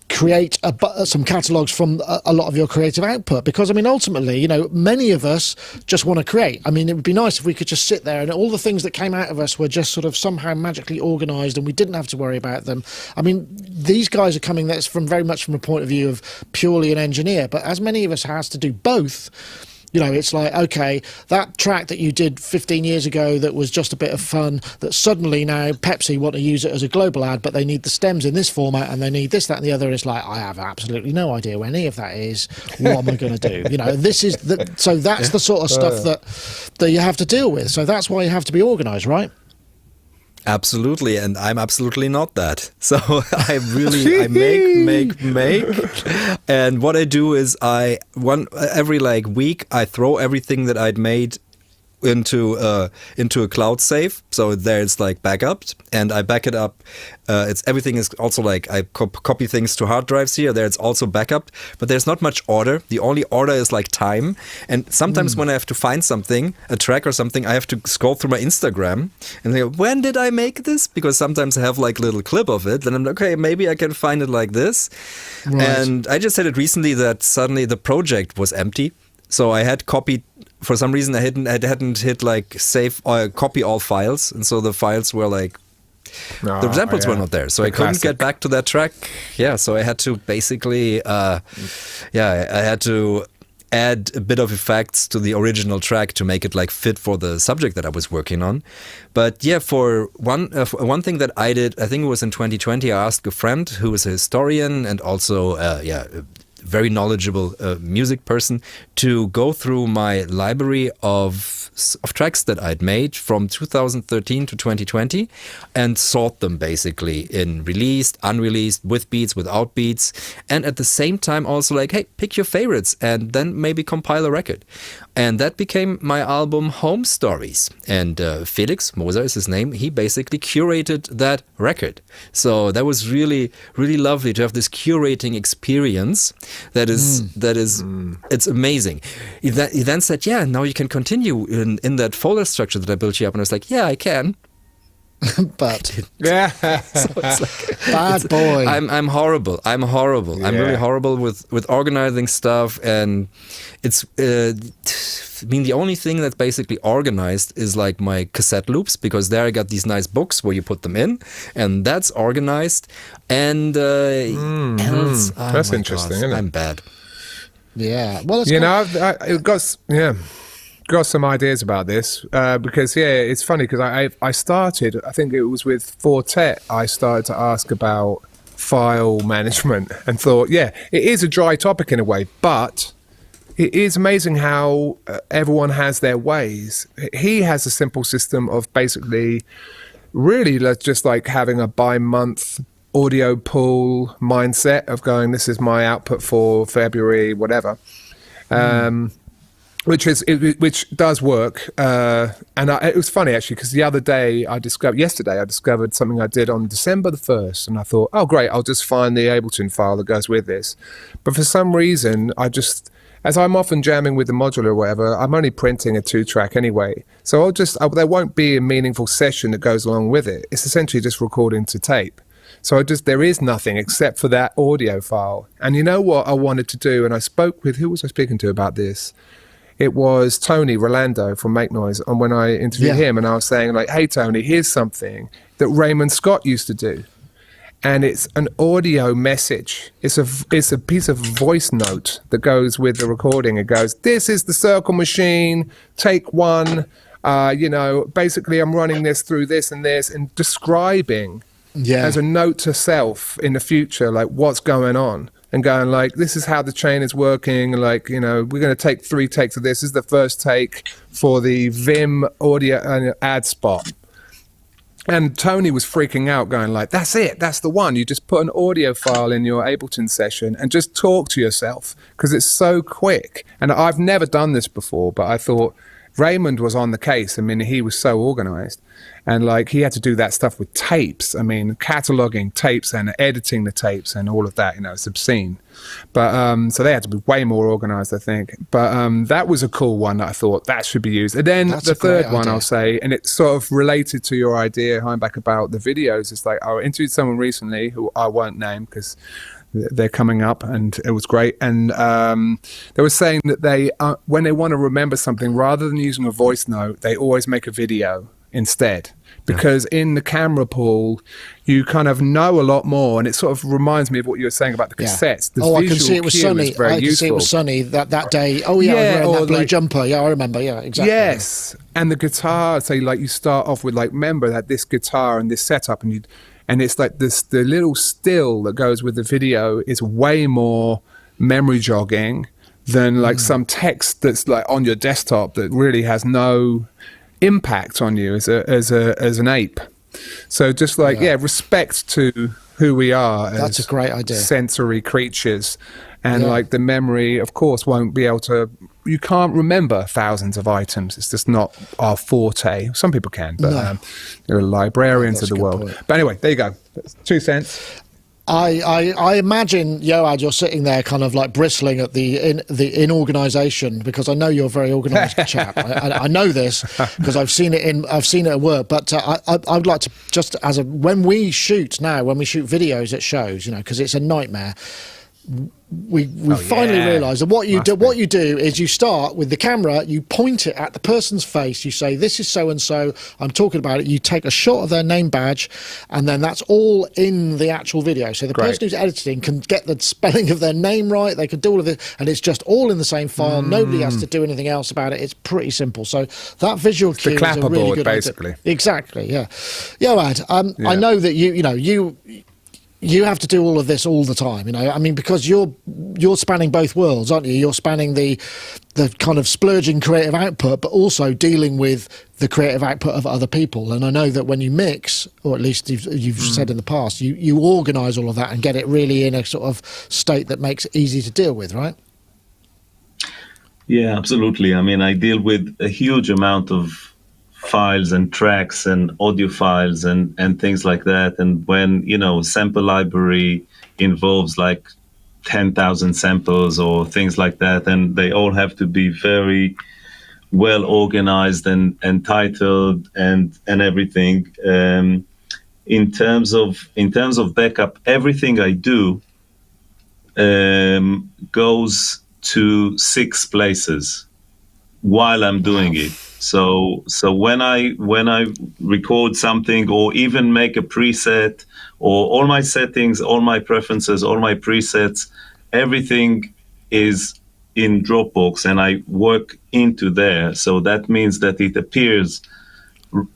create some catalogues from a lot of your creative output, because I mean ultimately, you know, many of us just want to create. I mean, it would be nice if we could just sit there and all the things that came out of us were just sort of somehow magically organized and we didn't have to worry about them. I mean, these guys are coming that's from very much from a point of view of purely an engineer, but as many of us has to do both. You know, it's like, okay, that track that you did 15 years ago that was just a bit of fun, that suddenly now Pepsi want to use it as a global ad, but they need the stems in this format and they need this, that and the other. It's like, I have absolutely no idea where any of that is. What am I going to do? You know, this is so that's the sort of stuff that you have to deal with. So that's why you have to be organised, right? Absolutely, and I'm absolutely not that. So I make, and what I do is every week I throw everything that I'd made into a cloud save, so there's like backup, and I back it up. Everything is also like I copy things to hard drives here. There's also backup, but there's not much order. The only order is like time. And sometimes when I have to find something, a track or something, I have to scroll through my Instagram and think, when did I make this? Because sometimes I have like a little clip of it. Then I'm like, okay, maybe I can find it like this. Right. And I just had it recently that suddenly the project was empty. So I had copied, for some reason I hadn't hit like save or copy all files. And so the files were like, the examples were not there. So I couldn't get back to that track. Yeah, so I had to basically, I had to add a bit of effects to the original track to make it like fit for the subject that I was working on. But yeah, for one thing that I did, I think it was in 2020, I asked a friend who is a historian and also, very knowledgeable music person to go through my library of tracks that I'd made from 2013 to 2020 and sort them basically in released, unreleased, with beats, without beats, and at the same time also like, hey, pick your favorites and then maybe compile a record. And that became my album Home Stories. And Felix Moser is his name. He basically curated that record. So that was really, really lovely to have this curating experience. That is, it's amazing. He then said, yeah, now you can continue in that folder structure that I built you up. And I was like, yeah, I can. But yeah, so it's like, bad boy. I'm horrible. I'm Yeah. really horrible with organizing stuff, and it's. I mean, the only thing that's basically organized is like my cassette loops, because there I got these nice books where you put them in, and that's organized. And else, that's interesting, isn't it? I'm bad. Yeah. Well, it's I've got some ideas about this because it's funny because I started, I think it was with Fortet, I started to ask about file management and thought, it is a dry topic in a way, but it is amazing how everyone has their ways. He has a simple system of basically really just like having a bi-month audio pool mindset of going, this is my output for February, whatever. Which does work, and it was funny actually because yesterday I discovered something I did on December the 1st, and I thought, oh great, I'll just find the Ableton file that goes with this. But for some reason, as I'm often jamming with the modular or whatever, I'm only printing a 2-track anyway, so there won't be a meaningful session that goes along with it. It's essentially just recording to tape. So there is nothing except for that audio file. And you know what I wanted to do, and I spoke with, who was I speaking to about this? It was Tony Rolando from Make Noise. And when I interviewed him, and I was saying like, hey, Tony, here's something that Raymond Scott used to do. And it's an audio message. It's a piece of voice note that goes with the recording. It goes, this is the circle machine, take one. Basically I'm running this through this and this, and describing as a note to self in the future, like what's going on. And going like, this is how the chain is working. Like, we're going to take 3 takes of this. This is the first take for the Vim audio ad spot. And Tony was freaking out going like, that's it. That's the one. You just put an audio file in your Ableton session and just talk to yourself because it's so quick. And I've never done this before, but I thought Raymond was on the case. I mean, he was so organized. And like he had to do that stuff with tapes. I mean, cataloging tapes and editing the tapes and all of that, it's obscene. But so they had to be way more organized, I think. But that was a cool one that I thought that should be used. And then the third one I'll say, and it's sort of related to your idea, Hainbach, about the videos. It's like I interviewed someone recently who I won't name because they're coming up, and it was great. And they were saying that they, when they want to remember something, rather than using a voice note, they always make a video instead, because in the camera pool you kind of know a lot more, and it sort of reminds me of what you were saying about the cassettes. I can see it was sunny. I can see it was sunny that day. Oh yeah, I was wearing that blue jumper. Yeah, I remember. Yeah, exactly. Yes, and the guitar. Say like you start off with like, remember that this guitar and this setup, and it's like this, the little still that goes with the video is way more memory jogging than like some text that's like on your desktop that really has no impact on you as an ape. So just like respect to who we are. That's a great idea. Sensory creatures, and like the memory, of course, won't be able to you can't remember thousands of items. It's just not our forte. Some people can, but there are librarians of the world. Point. But anyway, there you go. That's 2 cents. I imagine, Yoad, you're sitting there kind of like bristling at the inorganisation, because I know you're a very organised chap. I know this because I've seen it at work. But I would like to just when we shoot videos at shows, because it's a nightmare. We finally realise that what you do is you start with the camera, you point it at the person's face, you say, this is so and so, I'm talking about it, you take a shot of their name badge, and then that's all in the actual video. So the person who's editing can get the spelling of their name right, they can do all of it, and it's just all in the same file. Nobody has to do anything else about it. It's pretty simple. So that visual cue is a really good basically. idea. Exactly, yeah. Yoad, I know that you have to do all of this all the time, I mean, because you're spanning both worlds, aren't you? You're spanning the kind of splurging creative output, but also dealing with the creative output of other people. And I know that when you mix, or at least you've said in the past, you organise all of that and get it really in a sort of state that makes it easy to deal with, right? Yeah, absolutely. I mean, I deal with a huge amount of files and tracks and audio files and things like that. And when, sample library involves like 10,000 samples or things like that, and they all have to be very well organized and titled and everything. In terms of backup, everything I do goes to 6 places while I'm doing it. So when I record something or even make a preset, or all my settings, all my preferences, all my presets, everything is in Dropbox, and I work into there. So that means that it appears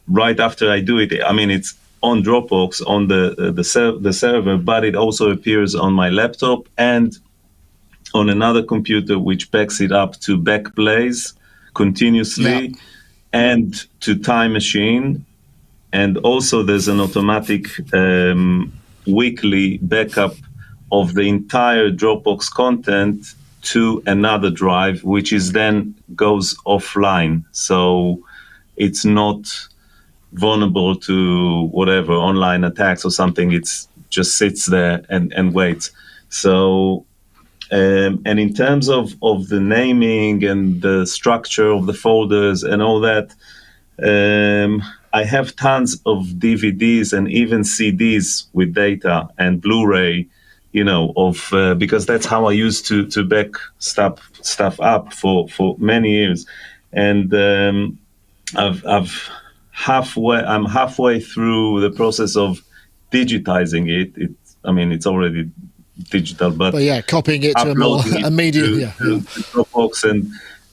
right after I do it. I mean, it's on Dropbox on the server, but it also appears on my laptop and on another computer, which backs it up to Backblaze continuously and to Time Machine. And also there's an automatic weekly backup of the entire Dropbox content to another drive, which is then goes offline. So it's not vulnerable to whatever online attacks or something. It's just sits there and waits. So and in terms of the naming and the structure of the folders and all that, I have tons of DVDs and even CDs with data and Blu-ray, because that's how I used to back stuff up for many years. And I'm halfway through the process of digitizing it. It's already digital, but yeah, copying it to a more immediate Dropbox,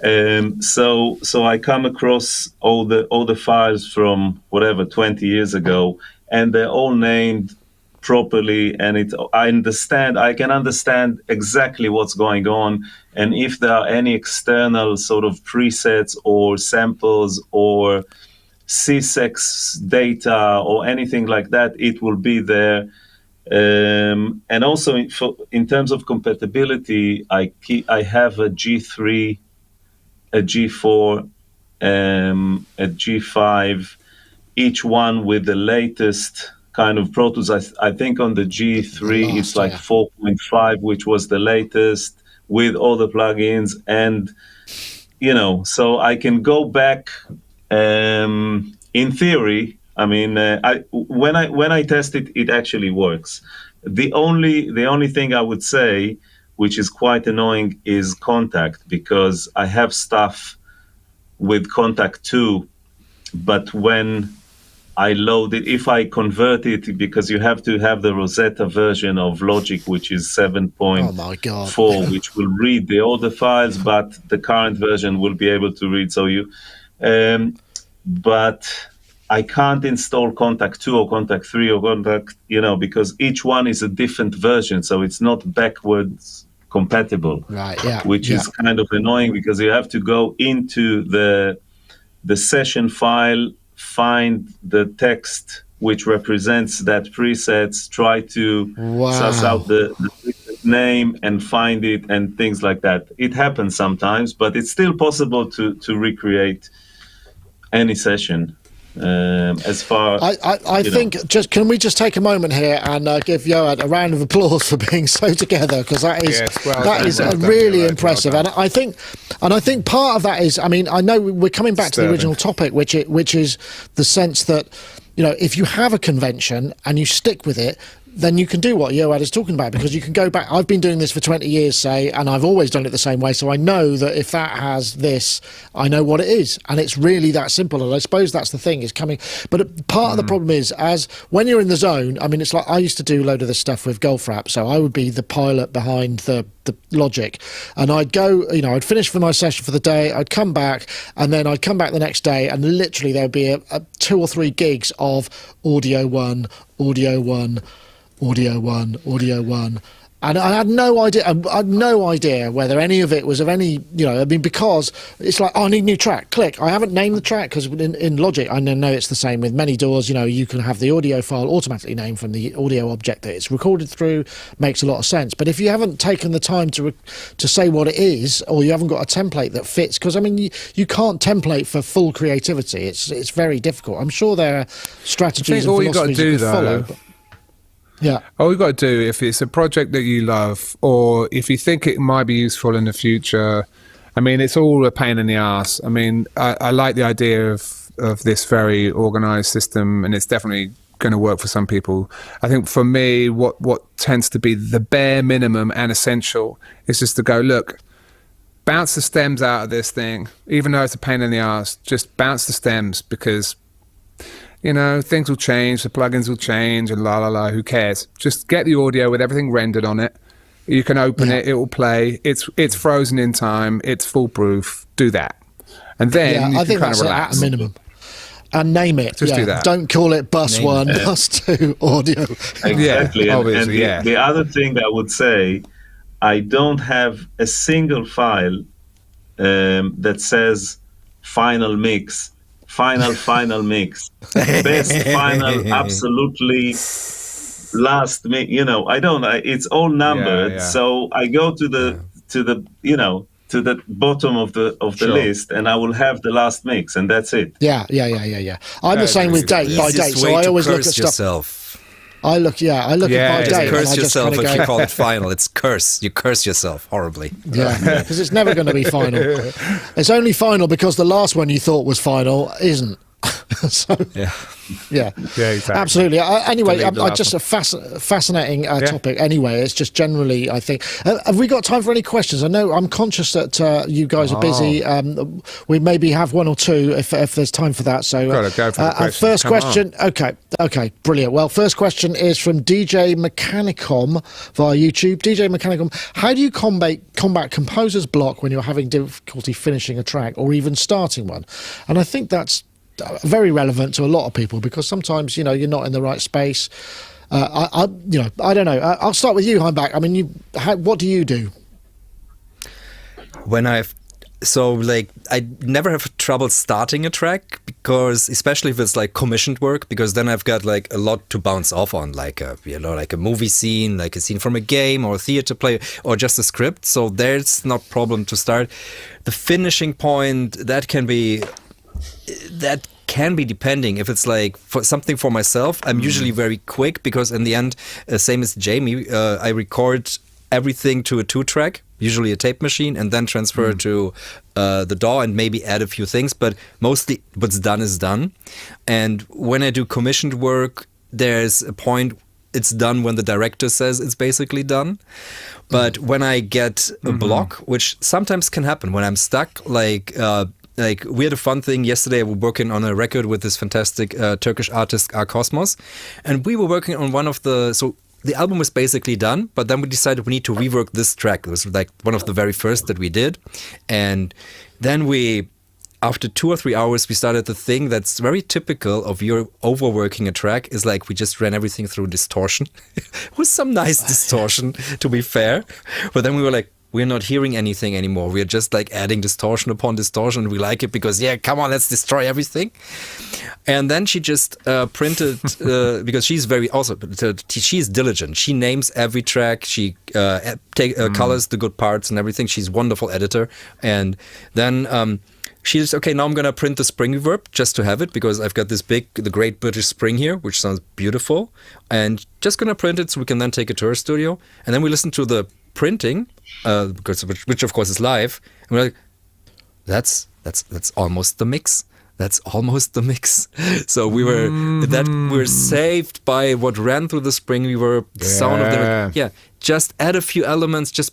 and so I come across all the files from whatever 20 years ago, and they're all named properly, and I can understand exactly what's going on, and if there are any external sort of presets or samples or CSEX data or anything like that, it will be there. And also in terms of compatibility, I have a G3, a G4, a G5, each one with the latest kind of Pro Tools. I think on the G3 it's like 4.5, which was the latest with all the plugins, and so I can go back. In theory, when I test it, it actually works. The only thing I would say, which is quite annoying, is Contact, because I have stuff with Contact 2, but when I load it, if I convert it, because you have to have the Rosetta version of Logic, which is 7.4, which will read the older files, but the current version will be able to read. So but I can't install Contact 2 or Contact 3 or Contact, because each one is a different version, so it's not backwards compatible. Right, yeah. Which is kind of annoying, because you have to go into the session file, find the text which represents that presets, try to suss out the name and find it and things like that. It happens sometimes, but it's still possible to recreate any session. As far I think can we just take a moment here and give Yoad a round of applause for being so together, because that is really impressive. Well and I think part of that is, I mean, I know we're coming back to the original topic, which is the sense that, you know, if you have a convention and you stick with it, then you can do what Yoad is talking about, because you can go back. I've been doing this for 20 years, say, and I've always done it the same way. So I know that if that has this, I know what it is. And it's really that simple. And I suppose that's the thing is coming. But part of the problem is, as when you're in the zone, I mean, it's like I used to do a load of this stuff with golf rap. So I would be the pilot behind the logic, and I'd go, you know, I'd finish for my session for the day, I'd come back, and then I'd come back the next day, and literally there'd be a 2 or 3 gigs of audio one, audio one, audio one, audio one, and I had no idea whether any of it was of any, you know, I mean, because it's like, oh, I need a new track, click. I haven't named the track, because in Logic, I know it's the same with many DAWs, you know, you can have the audio file automatically named from the audio object that it's recorded through, makes a lot of sense. But if you haven't taken the time to say what it is, or you haven't got a template that fits, because I mean, you can't template for full creativity. It's very difficult. I'm sure there are strategies and philosophies you can follow. Yeah. All you've got to do, if it's a project that you love, or if you think it might be useful in the future, I mean, it's all a pain in the ass. I mean, I like the idea of this very organized system, and it's definitely going to work for some people. I think for me, what tends to be the bare minimum and essential is just to go, look, bounce the stems out of this thing, even though it's a pain in the ass, just bounce the stems, because, you know, things will change, the plugins will change, and who cares? Just get the audio with everything rendered on it. You can open it, it will play. It's frozen in time, it's foolproof. Do that. And then you I can think kind that's of relax. at a minimum. And name it. Just do that. Don't call it bus 1, bus 2 audio. Exactly. Obviously, the other thing I would say, I don't have a single file that says final mix. Final mix, best final, absolutely last mix. You know, I don't. It's all numbered, so I go to the you know, to the bottom of the list, and I will have the last mix, and that's it. Yeah. I'm the same with date by date, so I always look at stuff. Yourself. I look at my date. Curse yourself if you call it final. It's curse. You curse yourself horribly. Yeah, because it's never going to be final. It's only final because the last one you thought was final isn't. So, yeah, exactly. Absolutely. Anyway, just a fascinating topic. Anyway, it's just generally, I think. Have we got time for any questions? I know I'm conscious that you guys are busy. We maybe have one or two if there's time for that. So, go for the question. First question. Okay, brilliant. Well, first question is from DJ Mechanicom via YouTube. DJ Mechanicom, how do you combat composer's block when you're having difficulty finishing a track or even starting one? And I think that's very relevant to a lot of people, because sometimes, you know, you're not in the right space. I don't know. I'll start with you, Hainbach. I mean, what do you do? I never have trouble starting a track, because especially if it's like commissioned work, because then I've got like a lot to bounce off on, like a movie scene, like a scene from a game or a theater play, or just a script. So there's not problem to start. The finishing point, that can be depending. If it's like for something for myself, I'm usually very quick, because in the end, same as Jamie, I record everything to a 2-track, usually a tape machine, and then transfer to the DAW and maybe add a few things, but mostly what's done is done. And when I do commissioned work, there's a point it's done when the director says it's basically done. But when I get a block, which sometimes can happen when I'm stuck, like we had a fun thing yesterday. We were working on a record with this fantastic Turkish artist Cosmos, and we were working on one of the album was basically done, but then we decided we need to rework this track. It was like one of the very first that we did, and then after 2 or 3 hours, we started the thing that's very typical of your overworking a track, is like we just ran everything through distortion. With some nice distortion, to be fair. But then we were like, we're not hearing anything anymore. We're just like adding distortion upon distortion, and we like it because, yeah, come on, let's destroy everything. And then she just printed, because she's she's diligent. She names every track. She colors the good parts and everything. She's a wonderful editor. And then she just, okay, now I'm going to print the spring reverb just to have it, because I've got the Great British Spring here, which sounds beautiful. And just going to print it so we can then take it to her studio. And then we listen to the printing, which of course is live. And we're like, that's almost the mix. That's almost the mix. So we were saved by what ran through the spring reverb, the sound of the, just add a few elements, just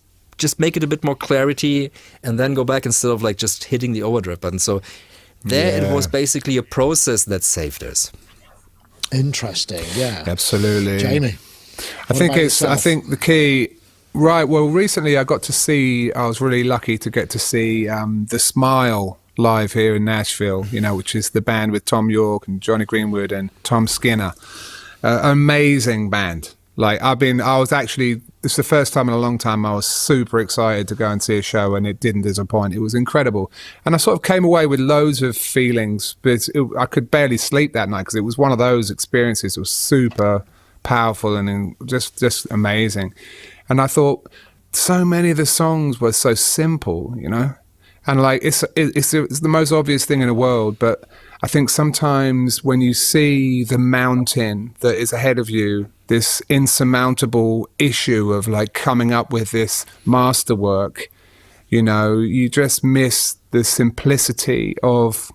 make it a bit more clarity, and then go back instead of like just hitting the overdrive button. So it was basically a process that saved us. Interesting, yeah. Absolutely. Jamie, I think the key. Right. Well, recently I was really lucky to get to see The Smile live here in Nashville, which is the band with Tom York and Johnny Greenwood and Tom Skinner. Amazing band. Like it's the first time in a long time I was super excited to go and see a show, and it didn't disappoint. It was incredible. And I sort of came away with loads of feelings, but I could barely sleep that night because it was one of those experiences that was super powerful and just amazing. And I thought so many of the songs were so simple, and like it's the most obvious thing in the world, but I think sometimes when you see the mountain that is ahead of you, this insurmountable issue of like coming up with this masterwork, you just miss the simplicity of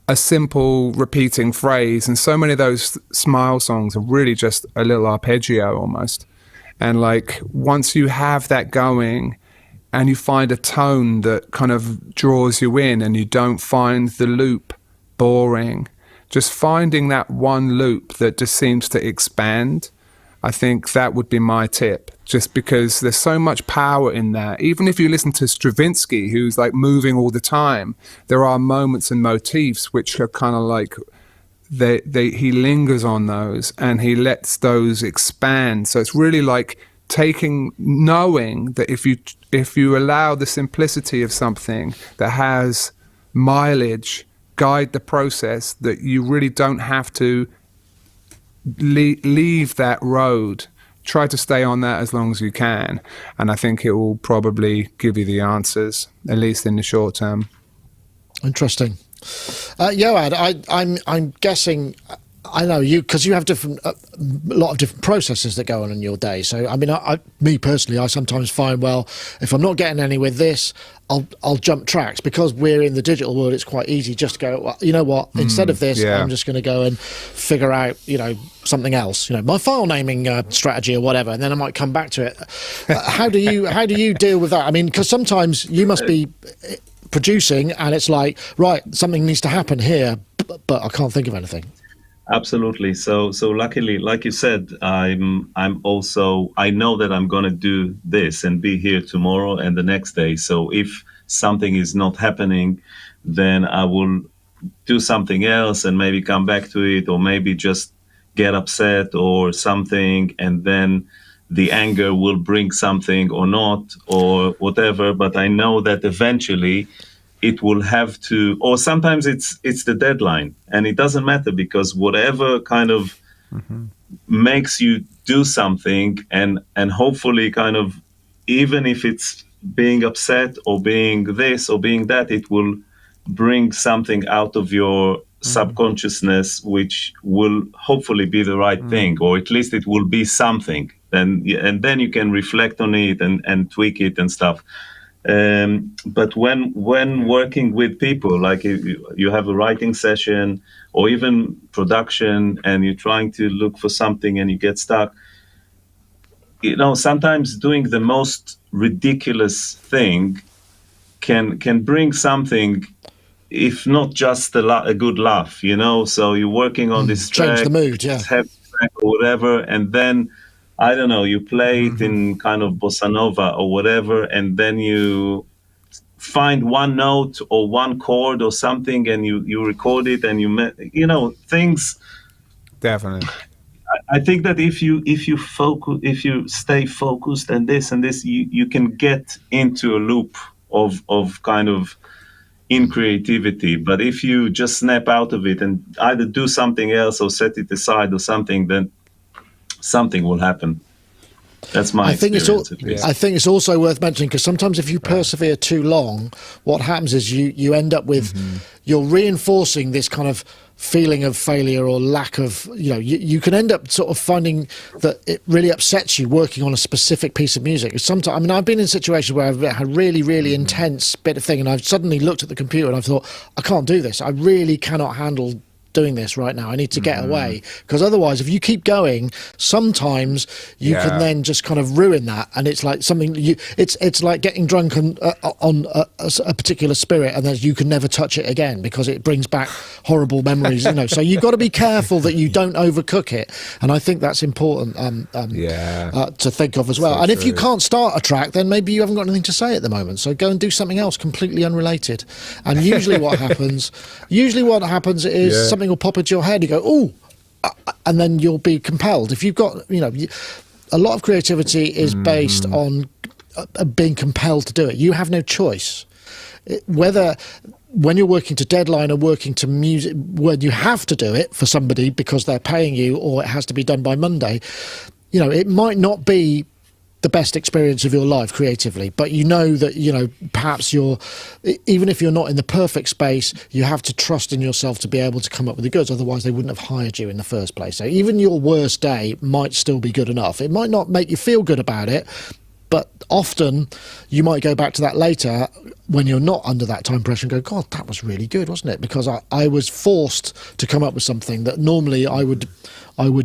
a simple repeating phrase. And so many of those Smile songs are really just a little arpeggio almost. And like once you have that going and you find a tone that kind of draws you in, and you don't find the loop boring, just finding that one loop that just seems to expand, I think that would be my tip, just because there's so much power in that. Even if you listen to Stravinsky, who's like moving all the time, there are moments and motifs which are kind of like he lingers on those and he lets those expand. So it's really like knowing that if you allow the simplicity of something that has mileage guide the process, that you really don't have to leave that road. Try to stay on that as long as you can, and I think it will probably give you the answers, at least in the short term. Interesting. Yoad, I'm guessing, I know you, because you have a lot of different processes that go on in your day. So, I mean, me personally, I sometimes find, well, if I'm not getting any with this, I'll jump tracks, because we're in the digital world. It's quite easy just to go, well, you know what, instead of this, I'm just going to go and figure out, something else, my file naming strategy or whatever, and then I might come back to it. How do you deal with that? I mean, because sometimes you must be producing and it's like, right, something needs to happen here, but I can't think of anything. Absolutely. So luckily, like you said, I'm also, I know that I'm going to do this and be here tomorrow and the next day. So if something is not happening, then I will do something else and maybe come back to it, or maybe just get upset or something, and then the anger will bring something or not, or whatever. But I know that eventually it will have to, or sometimes it's the deadline, and it doesn't matter, because whatever kind of makes you do something, and hopefully kind of, even if it's being upset or being this or being that, it will bring something out of your subconsciousness, which will hopefully be the right thing, or at least it will be something. And then you can reflect on it and tweak it and stuff. But when working with people, like you have a writing session or even production, and you're trying to look for something and you get stuck, sometimes doing the most ridiculous thing can bring something, if not just a good laugh, So you're working on this track, change the mood, heavy track or whatever, and then I don't know, you play it in kind of bossa nova or whatever, and then you find one note or one chord or something, and you record it, and things. Definitely. I think that if you stay focused and this, you can get into a loop of kind of in creativity. But if you just snap out of it and either do something else or set it aside or something, then something will happen. That's my experience. I think it's also worth mentioning, because sometimes if you persevere too long, what happens is you end up with, you're reinforcing this kind of feeling of failure or lack of, you can end up sort of finding that it really upsets you working on a specific piece of music. Sometimes, I mean, I've been in situations where I've had a really, really intense bit of thing, and I've suddenly looked at the computer and I've thought, I can't do this. I really cannot handle doing this right now. I need to get away, because otherwise, if you keep going, sometimes you can then just kind of ruin that, and it's like something it's like getting drunk on a particular spirit, and then you can never touch it again because it brings back horrible memories. So you've got to be careful that you don't overcook it, and I think that's important to think of as well. And if you can't start a track, then maybe you haven't got anything to say at the moment, so go and do something else completely unrelated. And usually what happens is something will pop into your head. You go, "Ooh," and then you'll be compelled. If you've got, a lot of creativity is based on being compelled to do it. You have no choice. Whether when you're working to deadline or working to music, when you have to do it for somebody because they're paying you, or it has to be done by Monday, it might not be the best experience of your life creatively, but that perhaps even if you're not in the perfect space, you have to trust in yourself to be able to come up with the goods. Otherwise they wouldn't have hired you in the first place. So even your worst day might still be good enough. It might not make you feel good about it, but often you might go back to that later when you're not under that time pressure and go, God, that was really good, wasn't it? Because I was forced to come up with something that normally I would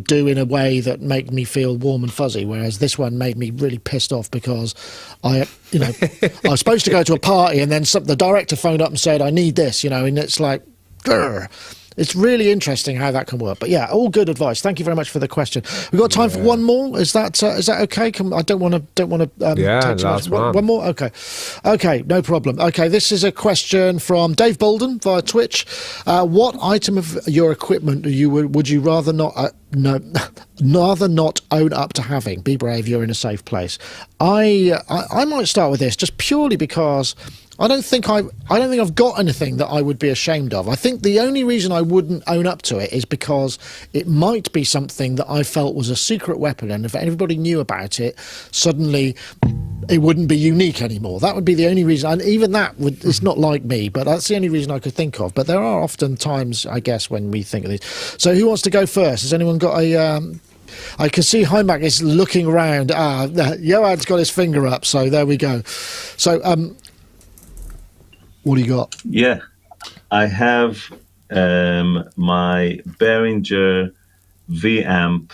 do in a way that made me feel warm and fuzzy, whereas this one made me really pissed off because I was supposed to go to a party, and then the director phoned up and said, I need this, and it's like, grr. It's really interesting how that can work. But yeah, all good advice. Thank you very much for the question. We've got time for one more. Is that okay? I don't want to take too much. One more. Okay, no problem. Okay, this is a question from daveboulden via Twitch. What item of your equipment would you rather not own up to having? Be brave. You're in a safe place. I might start with this just purely because I don't think I've got anything that I would be ashamed of. I think the only reason I wouldn't own up to it is because it might be something that I felt was a secret weapon, and if everybody knew about it, suddenly it wouldn't be unique anymore. That would be the only reason, and even that it's not like me, but that's the only reason I could think of. But there are often times, I guess, when we think of these. So who wants to go first? Has anyone got I can see Hainbach is looking around. Yoad's got his finger up, so there we go. So what do you got? Yeah, I have my Behringer V-amp,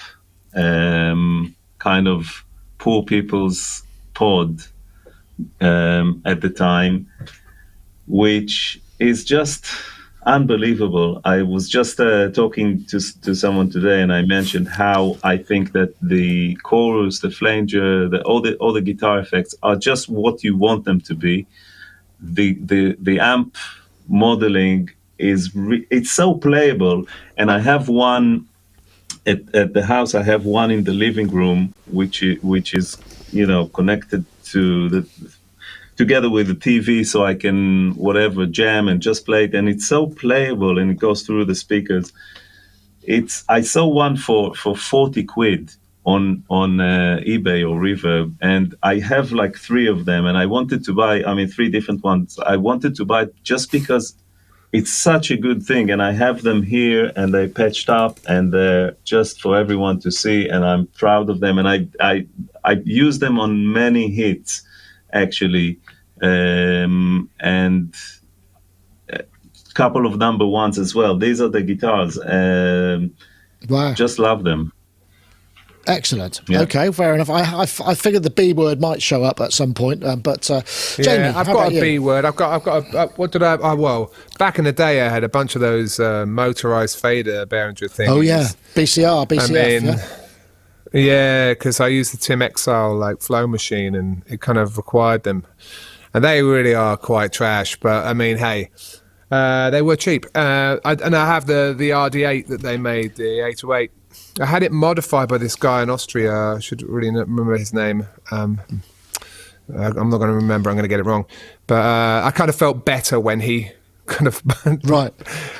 kind of poor people's pod at the time, which is just unbelievable. I was just talking to someone today, and I mentioned how I think that the chorus, the flanger, all the guitar effects are just what you want them to be. The amp modeling it's so playable, and I have one at the house. I have one in the living room, which is connected to together with the TV, so I can jam and just play it, and it's so playable, and it goes through the speakers. I saw one for 40 quid on eBay or Reverb, and I have like 3 of them, and I wanted to buy 3 different ones. I wanted to buy just because it's such a good thing, and I have them here, and they patched up, and they're just for everyone to see, and I'm proud of them, and I use them on many hits actually, and a couple of number ones as well. These are the guitars. Wow. Just love them. Excellent. Yeah. Okay, fair enough. I figured the B word might show up at some point, but Jamie, I've got a B word. I've got what did I? Well, back in the day, I had a bunch of those motorized fader Behringer things. Oh yeah, BCF. Yeah, because I used the Tim Exile flow machine, and it kind of required them, and they really are quite trash. But hey. They were cheap, and I have the RD8 that they made, the 808 it modified by this guy in Austria. I should really remember his name. I'm not going to remember. I'm going to get it wrong. But I kind of felt better when he kind of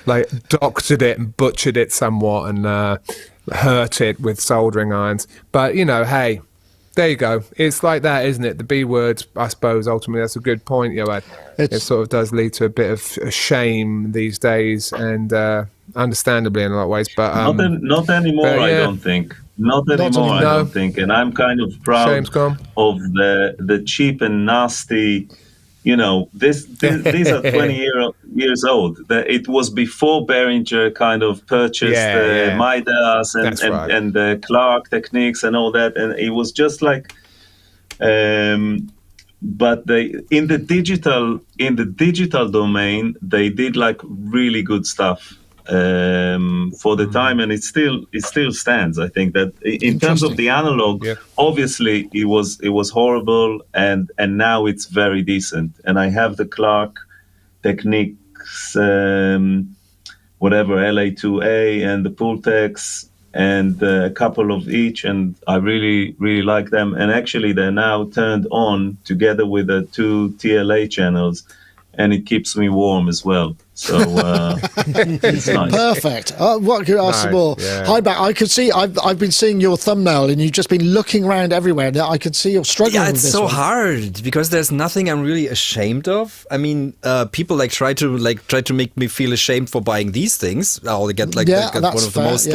like doctored it and butchered it somewhat and hurt it with soldering irons. But, you know, hey, there you go. It's like that, isn't it? The B word, I suppose, ultimately, that's a good point, Yoad. It sort of does lead to a bit of shame these days, and understandably in a lot of ways. But not anymore, I don't think. Not anymore, I don't think. And I'm kind of proud of the cheap and nasty. You know, these are 20 years old. It was before Behringer kind of purchased Midas and the Clark techniques and all that, and it was just like. But in the digital domain, they did like really good stuff for the time, and it still stands. I think that in terms of the analog, obviously it was horrible, and now it's very decent. And I have the Clark techniques, whatever, LA2A and the Pultex, and a couple of each, and I really like them. And actually they're now turned on together with the 2 TLA channels, and it keeps me warm as well. So it's nice. Perfect. What could I ask more? Hainbach, I could see. I've been seeing your thumbnail, and you've just been looking around everywhere. And I could see you're struggling. Yeah, with it's this so one. hard because there's nothing I'm really ashamed of. I mean, people try to make me feel ashamed for buying these things. I'll get one of the most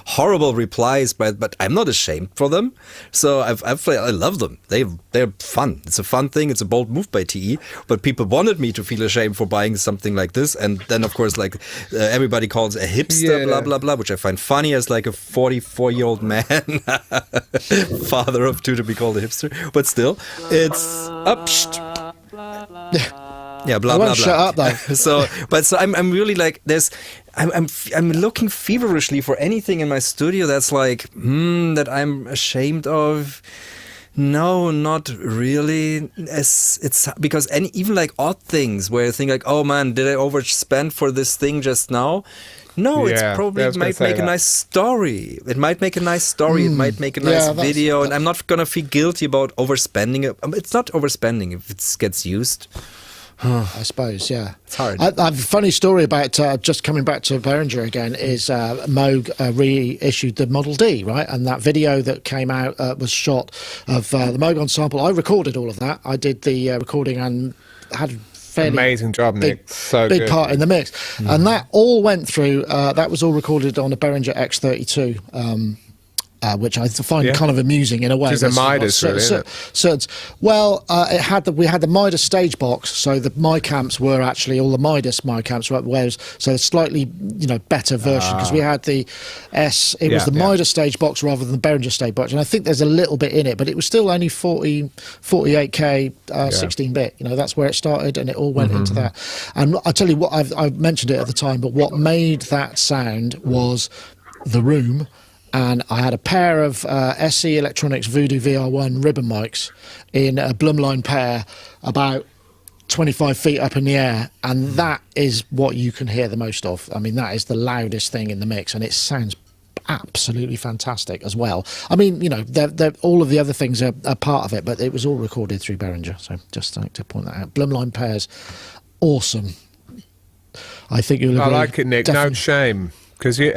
horrible replies, but I'm not ashamed for them. So I love them. They're fun. It's a fun thing. It's a bold move by TE. But people wanted me to feel ashamed for buying something like this, and then of course everybody calls a hipster blah blah blah, which I find funny as like a 44-year-old man, father of 2 to be called a hipster. But still, it's up. Yeah, blah blah blah. Shut up though. So I'm really like I'm looking feverishly for anything in my studio that's like that I'm ashamed of. No, not really. It's because even like odd things where I think like, oh man, did I overspend for this thing just now? No, it's probably might make a nice story. It might make a nice story. It might make a nice video, and I'm not gonna feel guilty about overspending it. It's not overspending if it gets used. I suppose, yeah. It's hard. I have a funny story about just coming back to Behringer again. Is Moog reissued the Model D, right? And that video that came out was shot of the Moog ensemble. I recorded all of that. I did the recording and had a fairly amazing job, Nick. So big good. part in the mix. And that all went through. That was all recorded on a Behringer X32. Which I find kind of amusing in a way. Which is a Midas, really, isn't it? We had the Midas stage box, so the mic amps were actually all the Midas mic amps, so a slightly better version, because we had the S. It was the Midas stage box rather than the Behringer stage box, and I think there's a little bit in it, but it was still only 48k 16-bit. That's where it started, and it all went into that. And I tell you what, I've mentioned it at the time, but what made that sound was the room. And I had a pair of SE Electronics Voodoo VR1 ribbon mics in a Blumline pair about 25 feet up in the air. And that is what you can hear the most of. I mean, that is the loudest thing in the mix. And it sounds absolutely fantastic as well. I mean, all of the other things are part of it, but it was all recorded through Behringer. So just like to point that out. Blumline pairs, awesome. I think you'll agree. I like it, Nick. Definitely. No shame. Because, you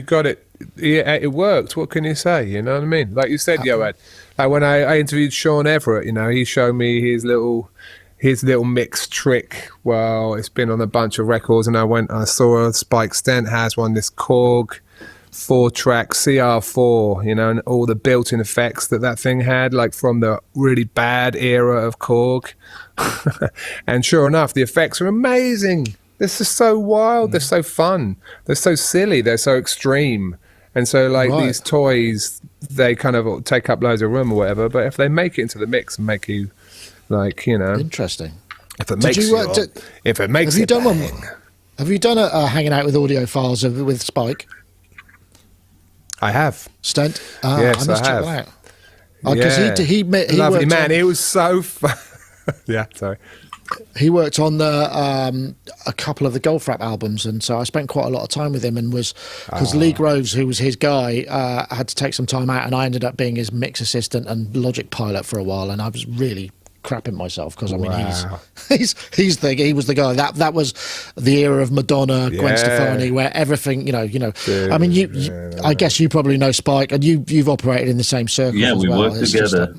got it. Yeah, it worked. What can you say? You know what I mean? Like you said, Yoad. Like when I interviewed Sean Everett, he showed me his little mix trick. Well, it's been on a bunch of records, and I saw Spike Stent has one. This Korg 4-track CR4, and all the built-in effects that thing had, like from the really bad era of Korg. And sure enough, the effects are amazing. This is so wild. They're so fun. They're so silly. They're so extreme. And so, these toys, they kind of take up loads of room or whatever. But if they make it into the mix and make you, interesting. If it makes if it makes it bang. Have you done a hanging out with audio files with Spike? I have. Stent? Yes, I must I have. check that out. Because he Lovely worked man. It was so fun. Yeah, sorry. he worked on the a couple of the Golf Rap albums, and so I spent quite a lot of time with him. And was because Lee Groves, who was his guy, had to take some time out, and I ended up being his mix assistant and Logic pilot for a while, and I was really crapping myself because I mean he was the guy that was the era of Madonna, Gwen Stefani, where everything Dude, I mean I guess you probably know Spike, and you've operated in the same circle. Yeah, we worked together.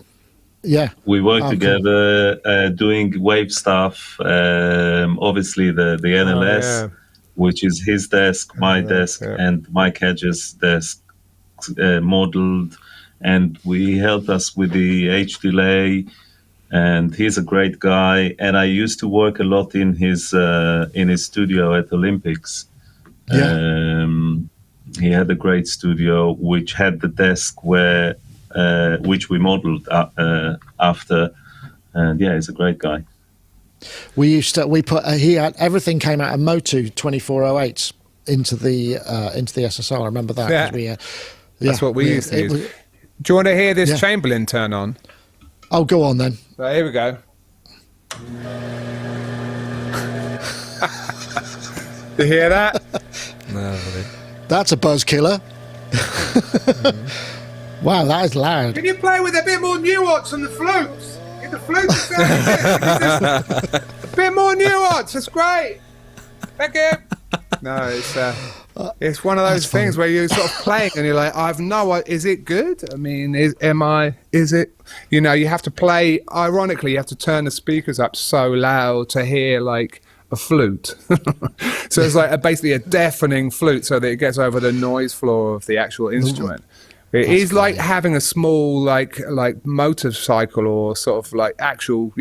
We worked together doing wave stuff. Obviously the NLS, which is his desk, my desk, and Mike Hedges' desk modeled, and he helped us with the H delay. And he's a great guy, and I used to work a lot in his studio at Olympics. He had a great studio which had the desk where which we modeled after, and he's a great guy. He had everything came out of Motu 2408s into the SSR. I remember that. That's what we used to use. Do you want to hear this Chamberlain turn on? Oh, go on then. Right, here we go. You hear that? No. That's a buzz killer. Wow, that is loud. Can you play with a bit more nuance on the flutes? Get the flutes sound a bit more nuance. That's great. Thank you. No, it's one of those things where you're sort of playing and you're like, I've no idea, is it good? I mean, is it, you have to play, ironically, you have to turn the speakers up so loud to hear like a flute. So it's like basically a deafening flute so that it gets over the noise floor of the actual instrument. It is like having a small like motorcycle or sort of like actual,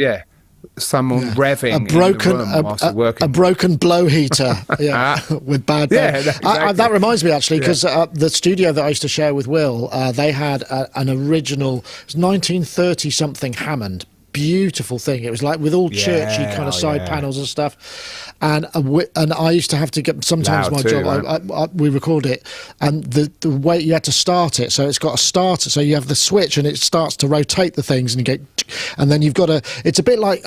someone revving a broken blow heater with bad exactly. That reminds me actually, because the studio that I used to share with Will, they had an original 1930 something Hammond, beautiful thing. It was like with all churchy kind of side panels and stuff, and I used to have to get sometimes my job. We record it, and the way you had to start it, so it's got a starter, so you have the switch and it starts to rotate the things, and you get, and then you've got it's a bit like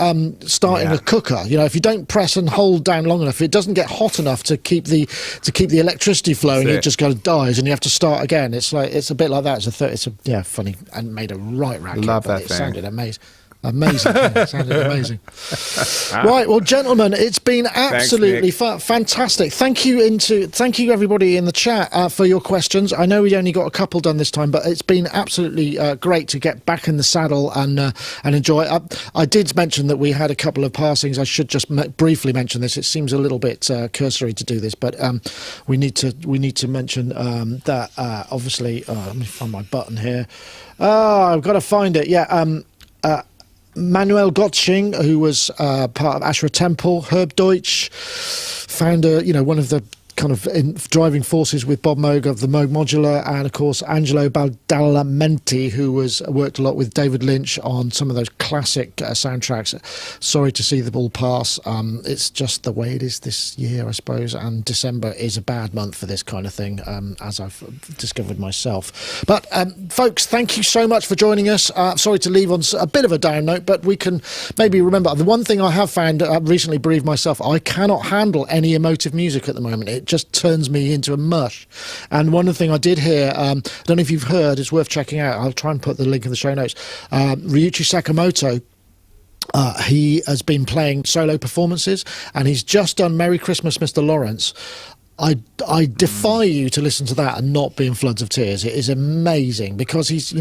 starting a cooker. If you don't press and hold down long enough, it doesn't get hot enough to keep the electricity flowing. It just kind of dies, and you have to start again. It's a bit like that. It's funny, and made a right racket. Love that it thing. Sounded amazing. Amazing. It sounded amazing. Right, well, gentlemen, it's been absolutely fantastic. Thank you everybody in the chat for your questions. I know we only got a couple done this time, but it's been absolutely great to get back in the saddle and enjoy. I did mention that we had a couple of passings. I should just briefly mention this. It seems a little bit cursory to do this, but we need to mention that obviously. Let me find my button here. I've got to find it. Manuel Gottsching, who was part of Ashra Temple, Herb Deutsch, founder, one of the kind of driving forces with Bob Moog of the Moog Modular, and of course Angelo Badalamenti, who worked a lot with David Lynch on some of those classic soundtracks. Sorry to see them all pass. It's just the way it is this year, I suppose, and December is a bad month for this kind of thing, as I've discovered myself. But folks, thank you so much for joining us. Sorry to leave on a bit of a down note, but we can maybe remember the one thing I have found, I've recently bereaved myself, I cannot handle any emotive music at the moment. It just turns me into a mush. And one of the things I did hear, I don't know if you've heard, it's worth checking out. I'll try and put the link in the show notes. Ryuichi Sakamoto, he has been playing solo performances, and he's just done Merry Christmas, Mr. Lawrence. I defy you to listen to that and not be in floods of tears. It is amazing because he's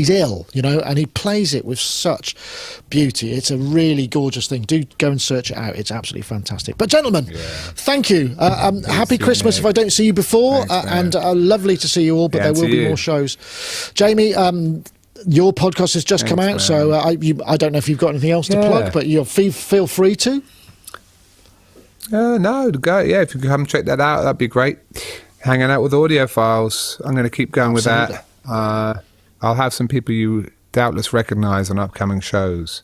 ill, and he plays it with such beauty. It's a really gorgeous thing. Do go and search it out. It's absolutely fantastic. But gentlemen, thank you. Happy Christmas if I don't see you before. Thanks, and lovely to see you all, but there will be more shows. Jamie, your podcast has just come out, so I don't know if you've got anything else to plug, but you'll feel free to. No, go. Yeah, if you can come check that out, that'd be great. Hanging out with audiophiles. I'm going to keep going with that. I'll have some people you doubtless recognise on upcoming shows.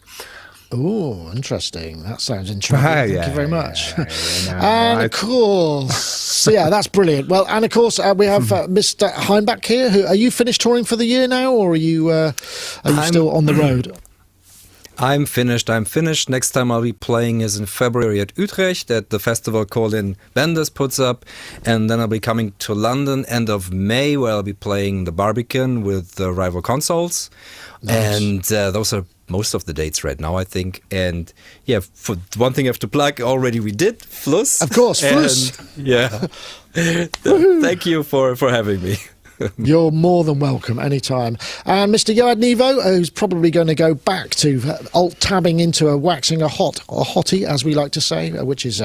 Oh, interesting. That sounds interesting. Thank you very much. And of course, so that's brilliant. Well, and of course, we have Mr. Hainbach here. Are you finished touring for the year now, or are you still on the road? I'm finished. Next time I'll be playing is in February at Utrecht at the festival Colin Benders puts up. And then I'll be coming to London end of May, where I'll be playing the Barbican with the Rival Consoles. Nice. And those are most of the dates right now, I think. And yeah, for one thing I have to plug, already we did, Fluss. Of course, Fluss. Yeah. Thank you for having me. You're more than welcome anytime. And Mr. Yoad Nevo, who's probably going to go back to alt-tabbing into waxing a hottie, as we like to say, which is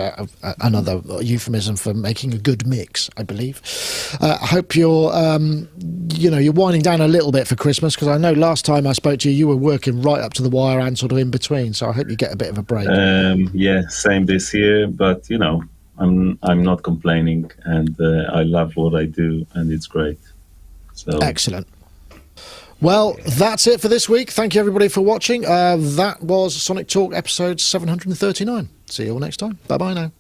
another euphemism for making a good mix, I believe. I hope you're, you're winding down a little bit for Christmas, because I know last time I spoke to you, you were working right up to the wire and sort of in between. So I hope you get a bit of a break. Yeah, same this year, but I'm not complaining, and I love what I do, and it's great. So. Excellent. Well, that's it for this week. Thank you, everybody, for watching. That was Sonic Talk episode 739. See you all next time. Bye-bye now.